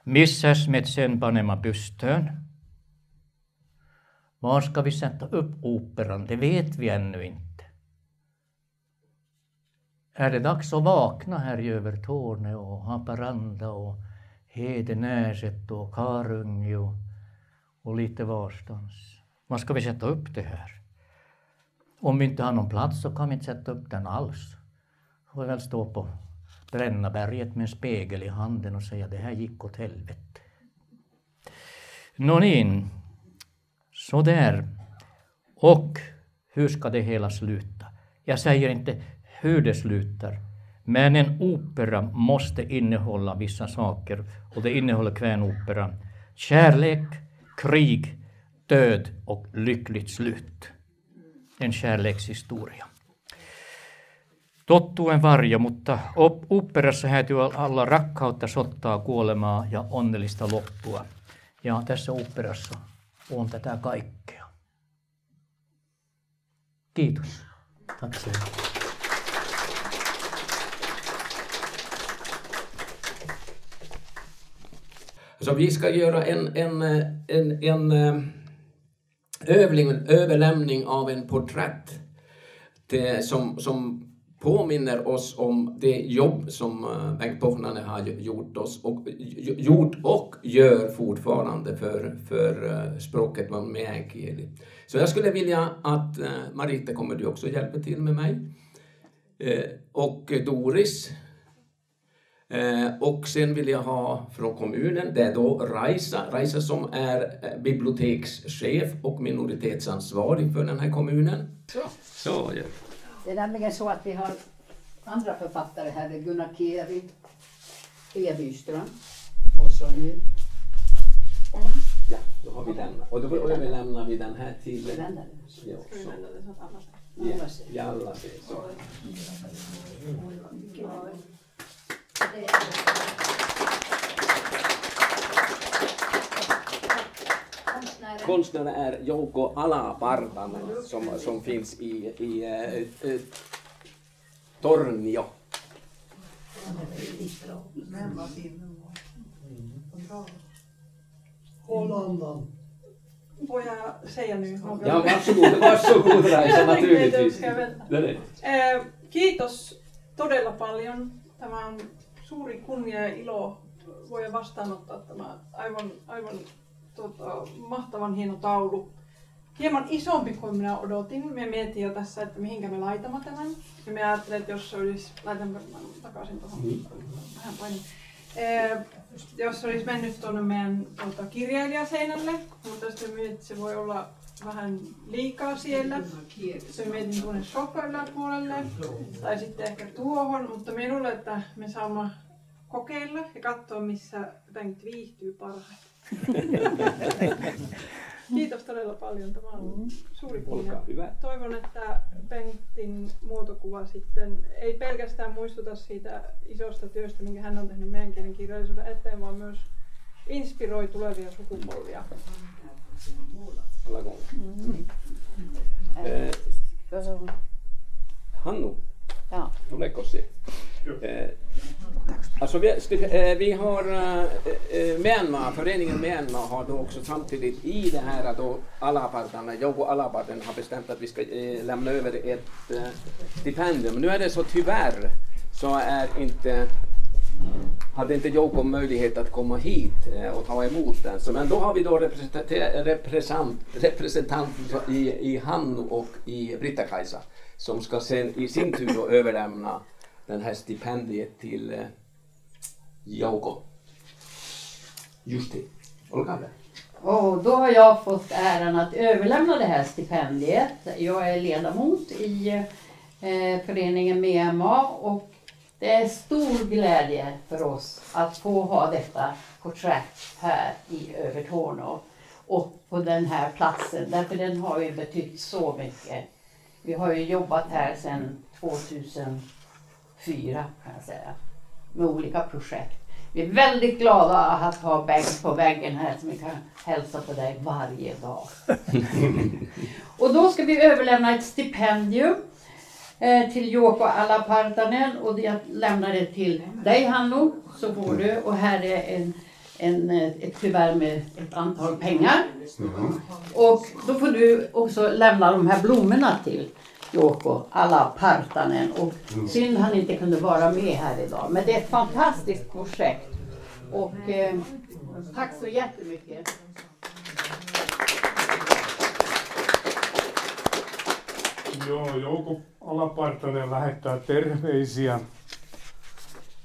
Missäs med sen Panema Bystön. Var ska vi sätta upp operan? Det vet vi ännu inte. Är det dags att vakna här i Övertorneå och Haparanda och Hedenäset och Karungi och lite varstans? Var ska vi sätta upp det här? Om vi inte har någon plats så kan vi inte sätta upp den alls. Får väl stå på Brännaberget med en spegel i handen och säga det här gick åt helvete. Nånin, så där. Och hur ska det hela sluta? Jag säger inte hur det slutar, men en opera måste innehålla vissa saker, och det innehåller Kvänopera. Kärlek, krig, död och lyckligt slut. En kärlekshistoria. Tottuen varjo, mutta operassa häätyy alla rakkautta, sottaa, kuolemaa ja onnellista loppua. Ja tässä operassa on tätä kaikkea. Kiitos. Tack så mycket. Så vi ska göra en överlämning av en porträtt som påminner oss om det jobb som Bengt Pohjonen har gjort och gör fortfarande för språket med meänkieli. Så jag skulle vilja att Marita, kommer du också hjälpa till med mig? Och Doris. Och sen vill jag ha från kommunen, det är då Raisa som är bibliotekschef och minoritetsansvarig för den här kommunen. Så ja. Det är nämligen så att vi har andra författare här, det är Gunnar Kieri, Pia Byström och så nu. Ja, då har vi den. Och då överlämnar vi den här till... Ja, så. Ja, alla ser så. Konstnären är Jouko Alapartanen som finns i Tornio. Får jag säga nu? Ja, varsågod Raisa, naturligtvis. Kiitos todella paljon. Tämä on suuri kunnia ja ilo voida vastaanottaa tämä aivan mahtavan hieno taulu. Hieman isompi kuin minä odotin. Me mietin jo tässä, että mihinkä me laitamme tämän. Ja me ajattelin, että jos se olisi, laitan takaisin tuohon vähän painin. Jos se olisi mennyt tuonne meidän kirjailijaseinälle, mutta sitten mietin, että se voi olla vähän liikaa siellä. Se mietin tuonne sohvan yläpuolelle tai sitten ehkä tuohon, mutta me luulen, että me saamme kokeilla ja katsoa, missä Bengt viihtyy parhaiten. Kiitos todella paljon. Tämä on suuri kunnia. Toivon, että Bengtin muotokuva sitten ei pelkästään muistuta siitä isosta työstä, minkä hän on tehnyt meänkielen kirjallisuuden eteen, vaan myös inspiroi tulevia sukupolvia. Hannu, tuleeko se? Alltså vi har Myanmar, föreningen Myanmar har då också samtidigt i det här då Alapartarna, jag och Alaparten har bestämt att vi ska lämna över ett stipendium. Nu är det så tyvärr så hade inte jag möjlighet att komma hit och ta emot den. Så, men då har vi då representant i Hannu och i Britta-Kajsa som ska sen i sin tur då överlämna den här stipendiet till Jouko. Just det. Olkaa hyvä. Och då har jag fått äran att överlämna det här stipendiet. Jag är ledamot i föreningen Myanmar och det är stor glädje för oss att få ha detta porträtt här i Övertorneå och på den här platsen. Därför den har ju betytt så mycket. Vi har ju jobbat här sedan 2004 kan jag säga med olika projekt. Vi är väldigt glada att ha Bengt på väggen här som vi kan hälsa på dig varje dag. Och då ska vi överlämna ett stipendium till Jouko Alapartanen och jag lämnar det till dig Hannu så får du och här är ett kuvert med ett antal pengar. Och då får du också lämna de här blommorna till Jouko Alapartanen och synd han inte kunde vara med här idag. Men det är ett fantastiskt projekt och tack så jättemycket. Joo, Jouko Alapartanen lähettää terveisiä.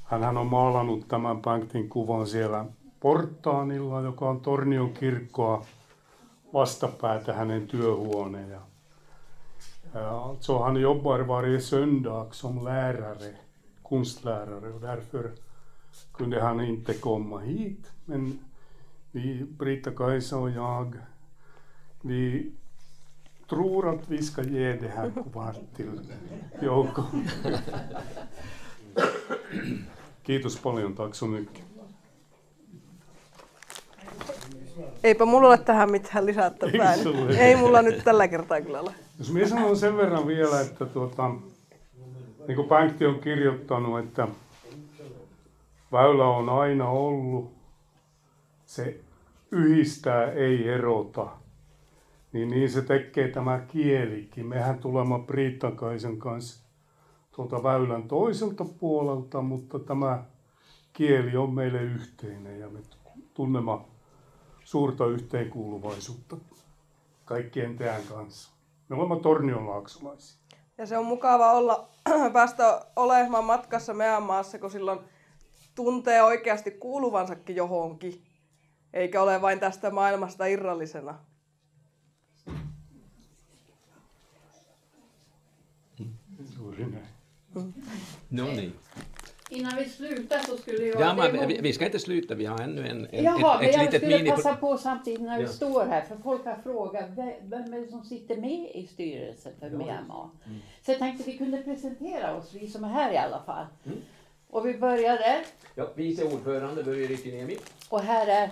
Hänhän on maalannut tämän Bengtin kuvan siellä portaanilla, joka on Tornion kirkkoa vastapäätä hänen työhuoneen. Så han jobbar varje söndag som lärare, konstlärare och därför kunde han inte komma hit. Men vi, Britta-Kajsa och jag, vi tror att vi ska ge det här kuvat till Jouko. Kiitos paljon, tack så mycket. Eipä mulla ole tähän mitään lisättävää. Ei mulla nyt tällä kertaa kyllä ole. Jos minä sanon sen verran vielä, että niin kuin Bengti on kirjoittanut, että väylä on aina ollut, se yhdistää, ei erota. Niin se tekee tämä kielikin. Mehän tulemme Britta-Kajsan kanssa tuolta väylän toiselta puolelta, mutta tämä kieli on meille yhteinen ja me tunnemme suurta yhteenkuuluvaisuutta kaikkien teidän kanssa. Me olemme tornionlaaksolaisia. Ja se on mukava päästä olemaan matkassa Myanmarissa, kun silloin tuntee oikeasti kuuluvansakin johonkin, eikä ole vain tästä maailmasta irrallisena. No niin. Innan vi slutar så skulle jag... Ja, men vi ska inte sluta, vi har ännu Jaha, ett jag litet skulle passa på samtidigt när vi Ja. står här, för folk har frågat vem är det som sitter med i styrelsen för Myanmar. Så jag tänkte vi kunde presentera oss, vi som är här i alla fall. Och vi börjar där. Ja, vice ordförande Börje Rittiniemi. Och här är...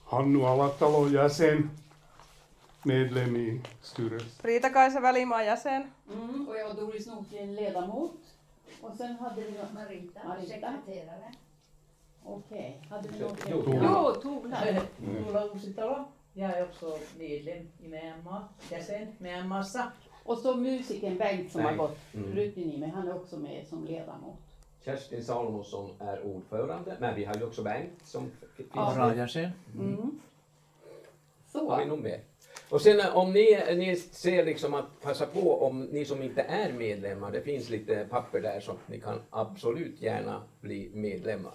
Hannu Alatalo, jäsen, medlem i styrelsen. Britta-Kajsa Välimaa jäsen. Och jag och Doris Nordgren ledamot. Och sen hade vi Marita, sekreterare. Okej, hade vi något? Tuula. Tuula. Tuula Uusitalo. Jag är också medlem i Myanmar, jäsen Myanmarissa. Och så musiken Bengt som har Nej. gått Rytini, men han är också med som ledamot. Kerstin Salomonsson är ordförande, men vi har ju också Bengt som finns med. Varajäsen. Har vi Så. nog med. Och sen om ni ser liksom att passa på om ni som inte är medlemmar, det finns lite papper där som ni kan absolut gärna bli medlemmar.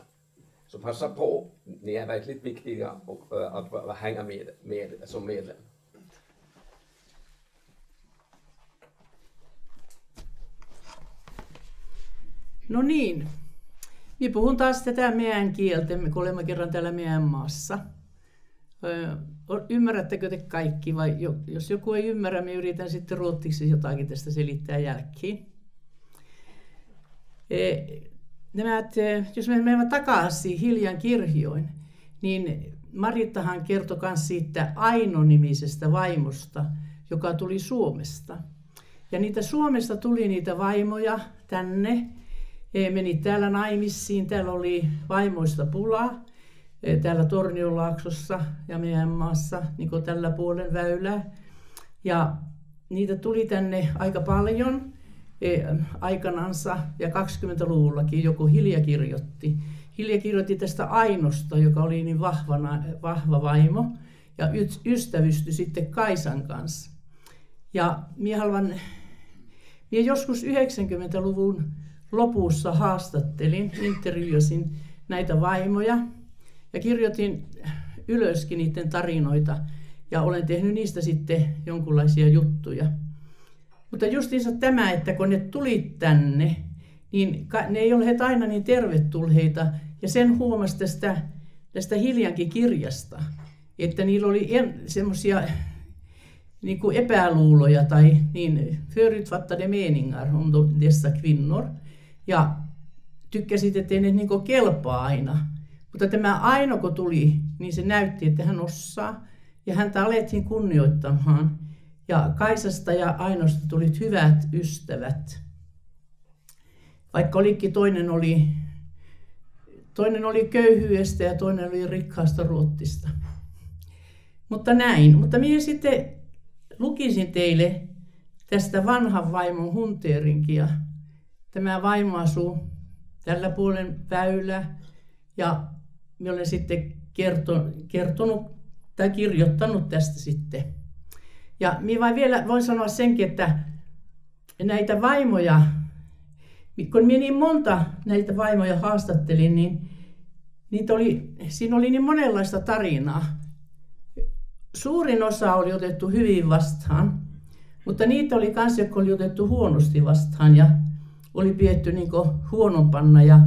Så passa på, ni är verkligen viktiga och att hänga med som medlem. No niin, minä puhun taas tätä meidän kieltä, kun olemme kerran täällä Myanmarissa. Ymmärrättekö te kaikki vai jos joku ei ymmärrä, minä yritän sitten ruotsiksi jotakin tästä selittää jälkeen. Jos me menemme takaisin Hiljan kirjoin, niin Marittahan kertoi myös siitä Aino-nimisestä vaimosta, joka tuli Suomesta. Ja niitä Suomesta tuli niitä vaimoja tänne He meni täällä naimisiin, täällä oli vaimoista pulaa, täällä Tornionlaaksossa ja meidän maassa, niin kuin tällä puolen väylää. Ja niitä tuli tänne aika paljon aikanansa ja 20-luvullakin joku Hilja kirjoitti tästä Ainosta, joka oli niin vahva vaimo ja ystävystyi sitten Kaisan kanssa. Ja minä joskus 90-luvun lopussa haastattelin, intervjuasin näitä vaimoja ja kirjoitin ylöskin niiden tarinoita ja olen tehnyt niistä sitten jonkinlaisia juttuja. Mutta justiinsa tämä, että kun ne tuli tänne, niin ne ei ole aina niin tervetulleita ja sen huomasi tästä Hiljankin kirjasta, että niillä oli semmoisia niin kuin epäluuloja tai niin förutfattade meningar om dessa kvinnor ja tykkäsit, ettei ne niin kuin kelpaa aina. Mutta tämä Aino kun tuli, niin se näytti, että hän osaa ja häntä alettiin kunnioittamaan. Ja Kaisasta ja Ainosta tulit hyvät ystävät. Vaikka olikin toinen oli köyhyydestä ja toinen oli rikkaasta Ruotsista. Mutta näin. Mutta minä sitten lukisin teille tästä vanhan vaimon Hunterinkia. Tämä vaimo asuu tällä puolen väylää ja minä olen sitten kirjoittanut tästä sitten. Ja minä vielä voin sanoa senkin, että näitä vaimoja, kun minä niin monta näitä vaimoja haastattelin, niin siinä oli niin monenlaista tarinaa. Suurin osa oli otettu hyvin vastaan, mutta niitä oli myös, jotka oli otettu huonosti vastaan ja oli pidetty niin kuin huonompana ja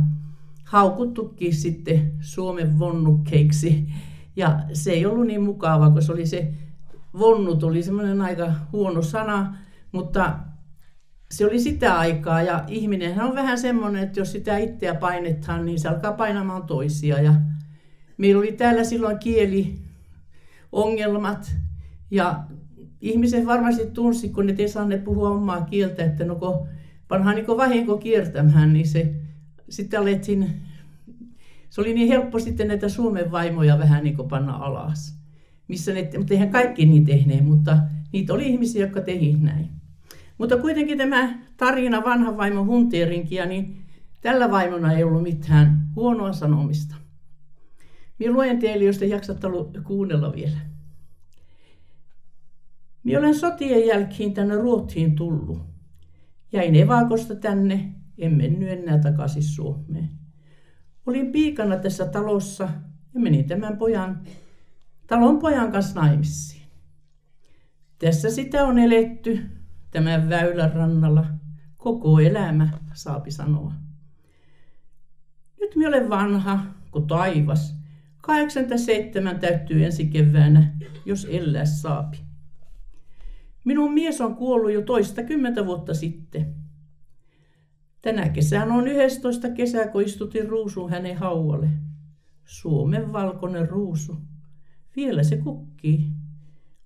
haukuttukin sitten Suomen vonnukkeiksi. Ja se ei ollut niin mukava, kun se oli se vonnut oli semmoinen aika huono sana, mutta se oli sitä aikaa ja ihminenhän on vähän semmoinen, että jos sitä itseä painetaan, niin se alkaa painamaan toisia. Ja meillä oli täällä silloin kieliongelmat ja ihmiset varmasti tunsi, kun ne ei saaneet puhua omaa kieltä, että no kun vanhaan niin vahinko kiertämään, niin sitten alettiin, se oli niin helppo sitten näitä Suomen vaimoja vähän niin kuin panna alas. Mutta eihän kaikki niin tehneet, mutta niitä oli ihmisiä, jotka tehivät näin. Mutta kuitenkin tämä tarina vanhan vaimon Hunterinkia, niin tällä vaimona ei ollut mitään huonoa sanomista. Minä luen teille, jos te jaksatte kuunnella vielä. Minä olen sotien jälkeen tänne Ruotsiin tullut. Jäin evakosta tänne, en mennyt enää takaisin Suomeen. Olin piikana tässä talossa ja menin tämän talon pojan kanssa naimisiin. Tässä sitä on eletty tämän väylän rannalla koko elämä, saapi sanoa. Nyt minä olen vanha kuin taivas. 87 täyttyy ensi keväänä, jos elää saapi. Minun mies on kuollut jo 20 vuotta sitten. Tänä kesänä on 11. kesä, kun istutin ruusun hänen haualle. Suomen valkoinen ruusu. Vielä se kukkii.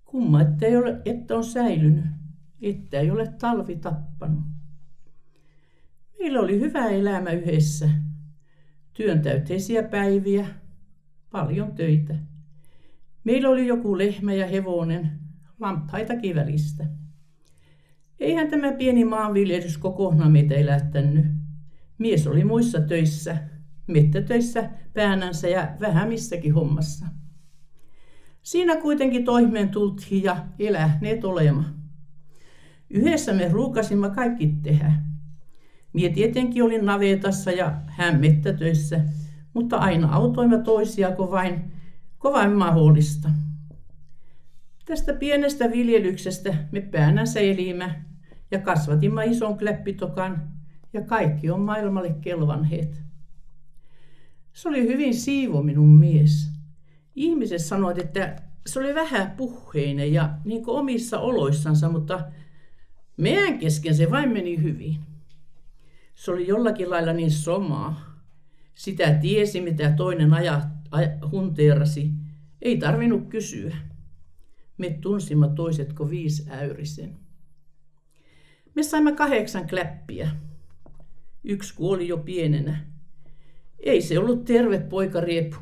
Kumma, että on säilynyt, että ei ole talvi tappanut. Meillä oli hyvä elämä yhdessä. Työntäyteisiä päiviä, paljon töitä. Meillä oli joku lehmä ja hevonen, lampaitakin välistä. Eihän tämä pieni maanviljelys kokonaan meitä elättänyt. Mies oli muissa töissä, mettätöissä päänänsä ja vähän missäkin hommassa. Siinä kuitenkin toimeen tultiin ja eläneet olema. Yhdessä me ruukasimme kaikki tehdä. Mie tietenkin olin navetassa ja hän mettätöissä, mutta aina autoimme toisia kovain mahdollista. Tästä pienestä viljelyksestä me päänänsä elimme ja kasvatimme ison kläppitokan ja kaikki on maailmalle kelvanheet. Se oli hyvin siivo minun mies. Ihmiset sanoivat, että se oli vähän puheinen ja niin kuin omissa oloissansa, mutta meidän kesken se vain meni hyvin. Se oli jollakin lailla niin somaa. Sitä tiesi, mitä toinen hunteerasi. Ei tarvinnut kysyä. Me tunsimme toiset kuin 5 äyrisen. Me saimme 8 kläppiä. Yksi kuoli jo pienenä. Ei se ollut terve poikariepu.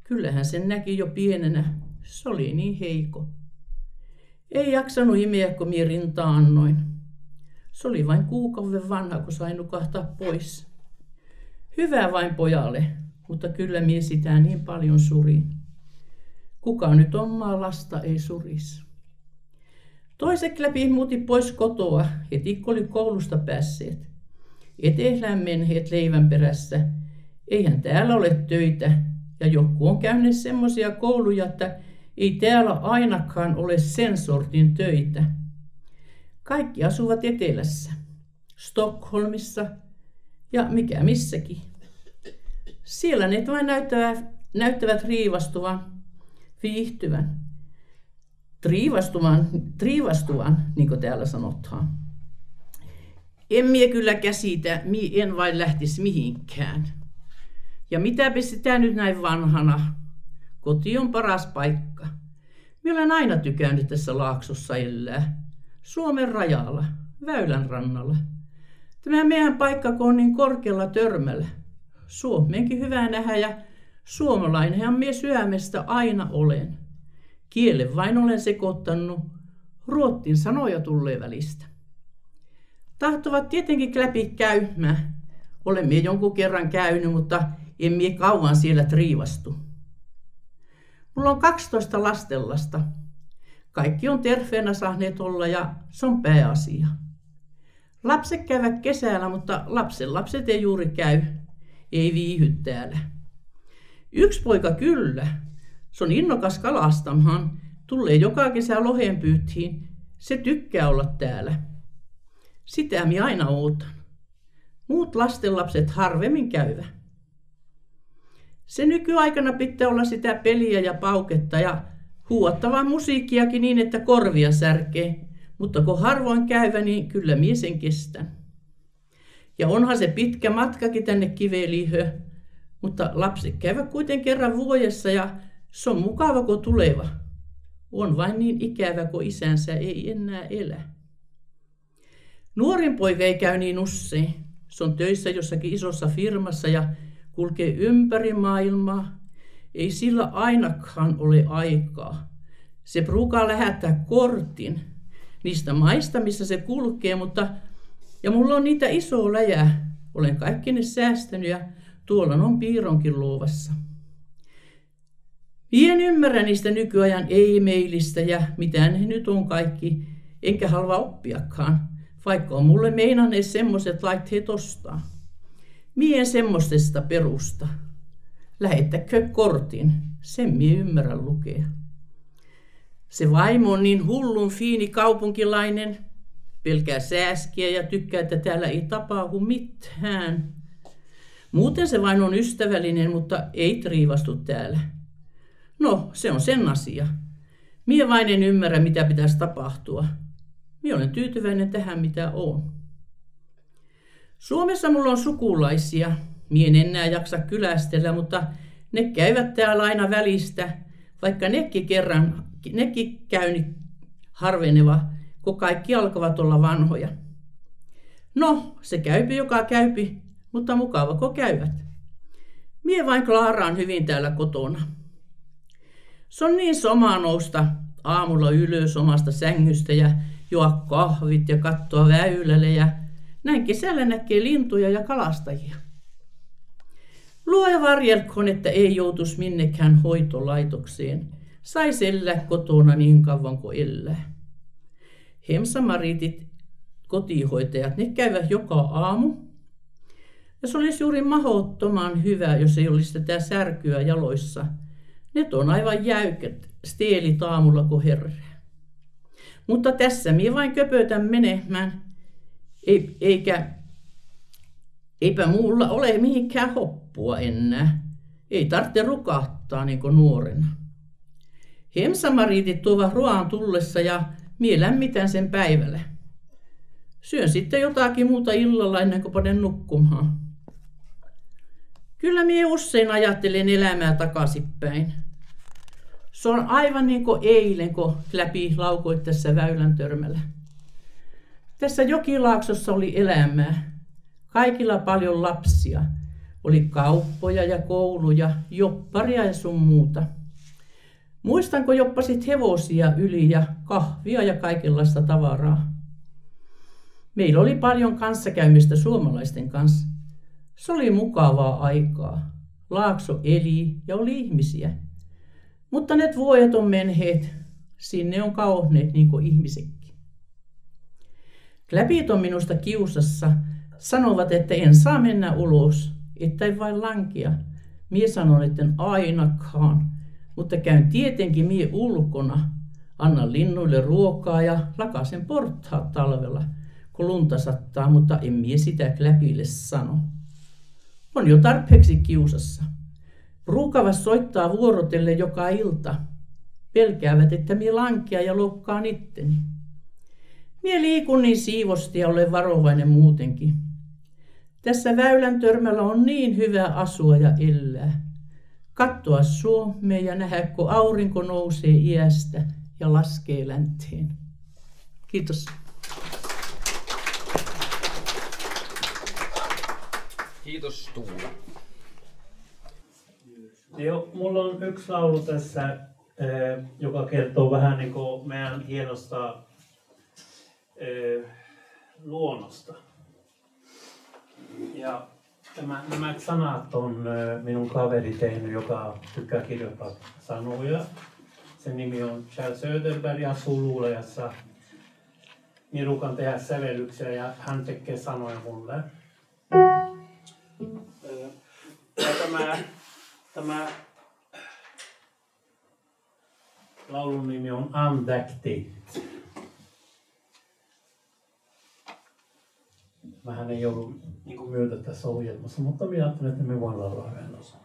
Kyllähän sen näki jo pienenä. Se oli niin heiko. Ei jaksanut imeä, kun mie rintaa annoin. Se oli vain kuukauden vanha, kun sain nukahtaa pois. Hyvä vain pojalle, mutta kyllä mie sitä niin paljon surin. Kuka nyt omaa lasta ei suris. Toiset läpi muutti pois kotoa, heti kun oli koulusta päässeet. Etelään menneet leivän perässä. Eihän täällä ole töitä. Ja joku on käynyt semmoisia kouluja, että ei täällä ainakaan ole sen sortin töitä. Kaikki asuvat etelässä, Stockholmissa ja mikä missäkin. Siellä ne vain näyttävät riivastuvan, viihtyvän. Triivastuvan, niin kuin täällä sanotaan. En mie kyllä käsitä, en vain lähtisi mihinkään. Ja mitäpä sitä nyt näin vanhana? Koti on paras paikka. Minä olen aina tykännyt tässä laaksossa elää. Suomen rajalla, väylän rannalla. Tämä meidän paikka, kun on niin korkealla törmällä. Suomeenkin hyvä nähdä ja suomalainenhan mie syömestä aina olen. Kielen vain olen sekoittanut. Ruottin sanoja tulee välistä. Tahtovat tietenkin läpi käymään. Olen mie jonkun kerran käynyt, mutta en mie kauan siellä triivastu. Mulla on 12 lastenlasta. Kaikki on terveenä saaneet olla ja se on pääasia. Lapset käyvät kesällä, mutta lapset ei juuri käy. Ei viihy täällä. Yksi poika kyllä. Se on innokas kalastamaan. Tulee joka kesä lohenpyyttiin. Se tykkää olla täällä. Sitä minä aina ootan. Muut lastenlapset harvemmin käyvät. Se nykyaikana pitää olla sitä peliä ja pauketta ja huuattavaa musiikkiakin niin, että korvia särkee. Mutta kun harvoin käyvä, niin kyllä mie sen kestän. Ja onhan se pitkä matkakin tänne Kivelihö, mutta lapset käyvät kuitenkin kerran vuodessa ja se on mukava, kun tuleva. On vain niin ikävä, kun isänsä ei enää elä. Nuorin poika ei käy niin usein. Se on töissä jossakin isossa firmassa ja kulkee ympäri maailmaa. Ei sillä ainakaan ole aikaa. Se pruukaa lähettää kortin niistä maista, missä se kulkee, ja mulla on niitä isoa läjää. Olen kaikki ne säästänyt ja tuolla on piironkin luovassa. En ymmärrä niistä nykyajan e-mailistä ja mitä ne nyt on kaikki, enkä halua oppiakaan, vaikka on mulle meinanneet semmoiset laitteet ostaa. Mie semmostesta perusta. Lähettäkö kortin, sen mie ymmärrän lukea. Se vaimo on niin hullun fiini kaupunkilainen, pelkää sääskiä ja tykkää, että täällä ei tapahdu mitään. Muuten se vain on ystävällinen, mutta ei triivastu täällä. No, se on sen asia. Mie vain en ymmärrä, mitä pitäisi tapahtua. Mie olen tyytyväinen tähän, mitä on. Suomessa mulla on sukulaisia. Mie en enää jaksa kylästellä, mutta ne käyvät täällä aina välistä, vaikka nekin käynyt harveneva, kun kaikki alkavat olla vanhoja. No, se käypi joka käypi, mutta mukava kun käyvät. Mie vain klaaraan hyvin täällä kotona. Se on niin somaa nousta aamulla ylös omasta sängystä ja juo kahvit ja katsoa väylälle ja näin kesällä näkee lintuja ja kalastajia. Luoja varjelkoon, että ei joutuisi minnekään hoitolaitokseen. Sais elää kotona niin kauan kuin elää. Hemsamaritit, kotihoitajat, ne käyvät joka aamu. Ja se olisi juuri mahdottoman hyvä, jos ei olisi tätä särkyä jaloissa. Ne on aivan jäykät, steelit aamulla kun herää. Mutta tässä minä vain köpötän menemään, eipä muulla ole mihinkään hoppua enää. Ei tarvitse rukahtaa niin kuin nuorena. Hemsamaritit tuovat ruoan tullessa ja mie lämmitän sen päivällä. Syön sitten jotakin muuta illalla ennen kuin panen nukkumaan. Kyllä mie usein ajattelen elämää takaisinpäin. Se on aivan niin kuin eilen, kun läpi laukoit tässä väylän törmällä. Tässä jokilaaksossa oli elämää. Kaikilla paljon lapsia. Oli kauppoja ja kouluja, jopparia ja sun muuta. Muistanko joppasit hevosia yli ja kahvia ja kaikenlaista tavaraa. Meillä oli paljon kanssakäymistä suomalaisten kanssa. Se oli mukavaa aikaa. Laakso eli ja oli ihmisiä. Mutta ne vuodet on menneet. Sinne on kauhneet niin kuin ihmisetkin. Kläpit on minusta kiusassa. Sanovat, että en saa mennä ulos. Että ei vain lankia. Mie sanon, että en ainakaan. Mutta käyn tietenkin mie ulkona. Annan linnuille ruokaa ja lakasen portaat talvella, kun lunta sattaa, mutta en mie sitä Kläpille sano. On jo tarpeeksi kiusassa. Ruukavas soittaa vuorotelle joka ilta. Pelkäävät, että mie lankea ja loukkaan itteni. Mie liikun niin siivosti ja olen varovainen muutenkin. Tässä väylän törmällä on niin hyvä asua ja elää. Katsoa Suomea ja nähdä, kun aurinko nousee iästä ja laskee länteen. Kiitos. Kiitos Tuula. Joo, mulla on yksi laulu tässä, joka kertoo vähän niin kuin meidän hienosta luonnosta. Ja nämä sanat on minun kaveri tehnyt, joka tykkää kirjoittaa sanoja. Sen nimi on Kjell Söderberg, asuu Luulajassa. Minä ruukan tehdä sävellyksiä ja hän tekee sanoja mulle. Ja tämä laulun nimi on Andäkti. Vähän ei ollut niin myötä tässä ohjelmassa, mutta minä ajattelin, että me voin laulaa yhden osan.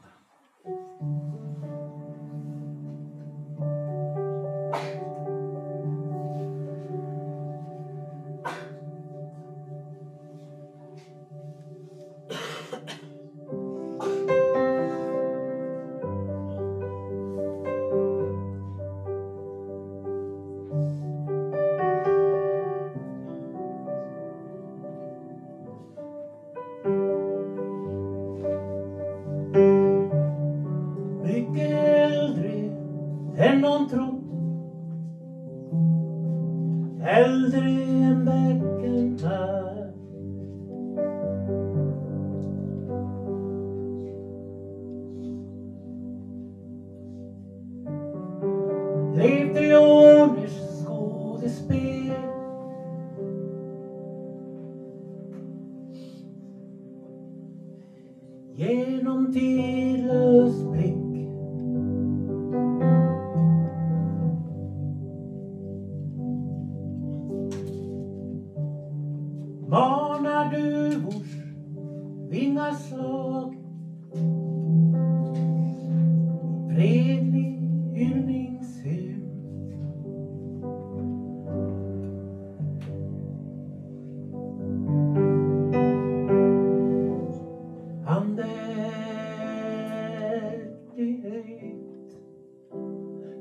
Genom tidlös blick manar duvors vingaslag fredlig hyllningshymn.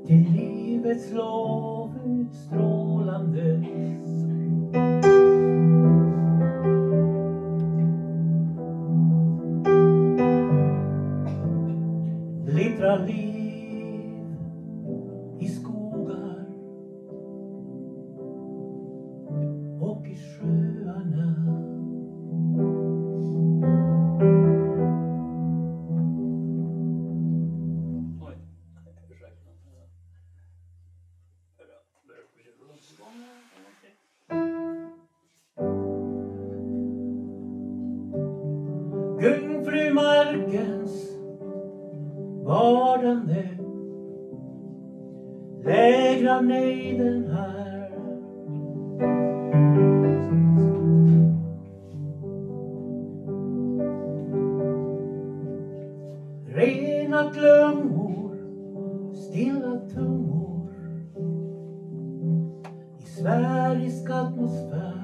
Till livets lovutstrålande glittrar liv i skogar och i sjöarna. Jungfru markens vardande lägrar nejden här. Rena klungor, stilla tungor i sfärisk atmosfär.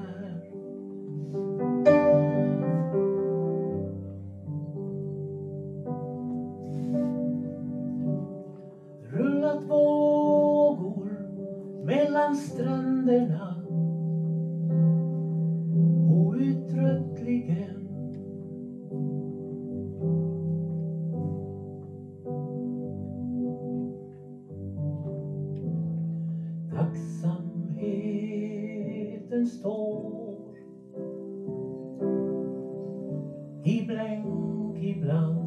Rullat vågor mellan tiden står i blänk ibland.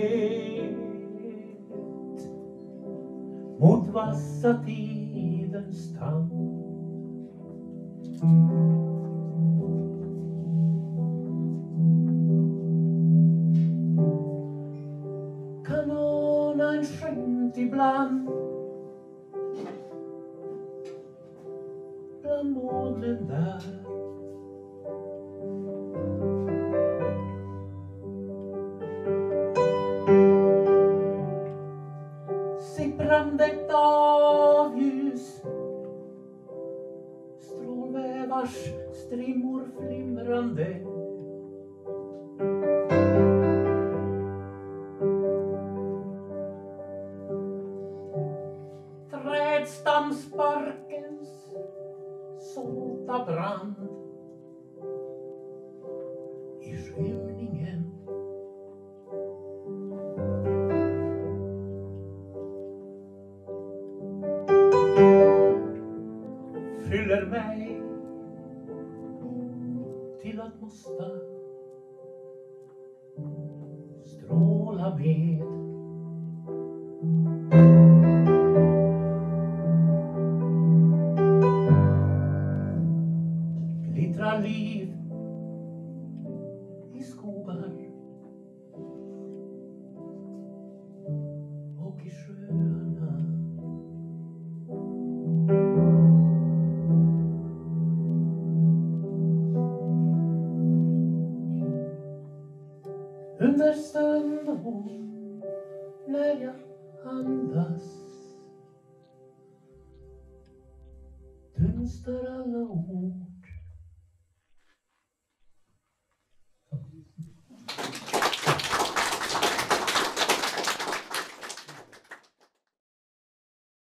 Evighet mot vassa tidens tand. Kan ana en skämt ibland bland molnen där. Sipprande dagljus, strålvävars strimmor flimrande. Trädstamsbarkens såta brand i skymningen. Fyller mig till att måste stråla med. Glittrar liv i skogar och i sjöarna. Under stundom när jag andas dunstar alla ord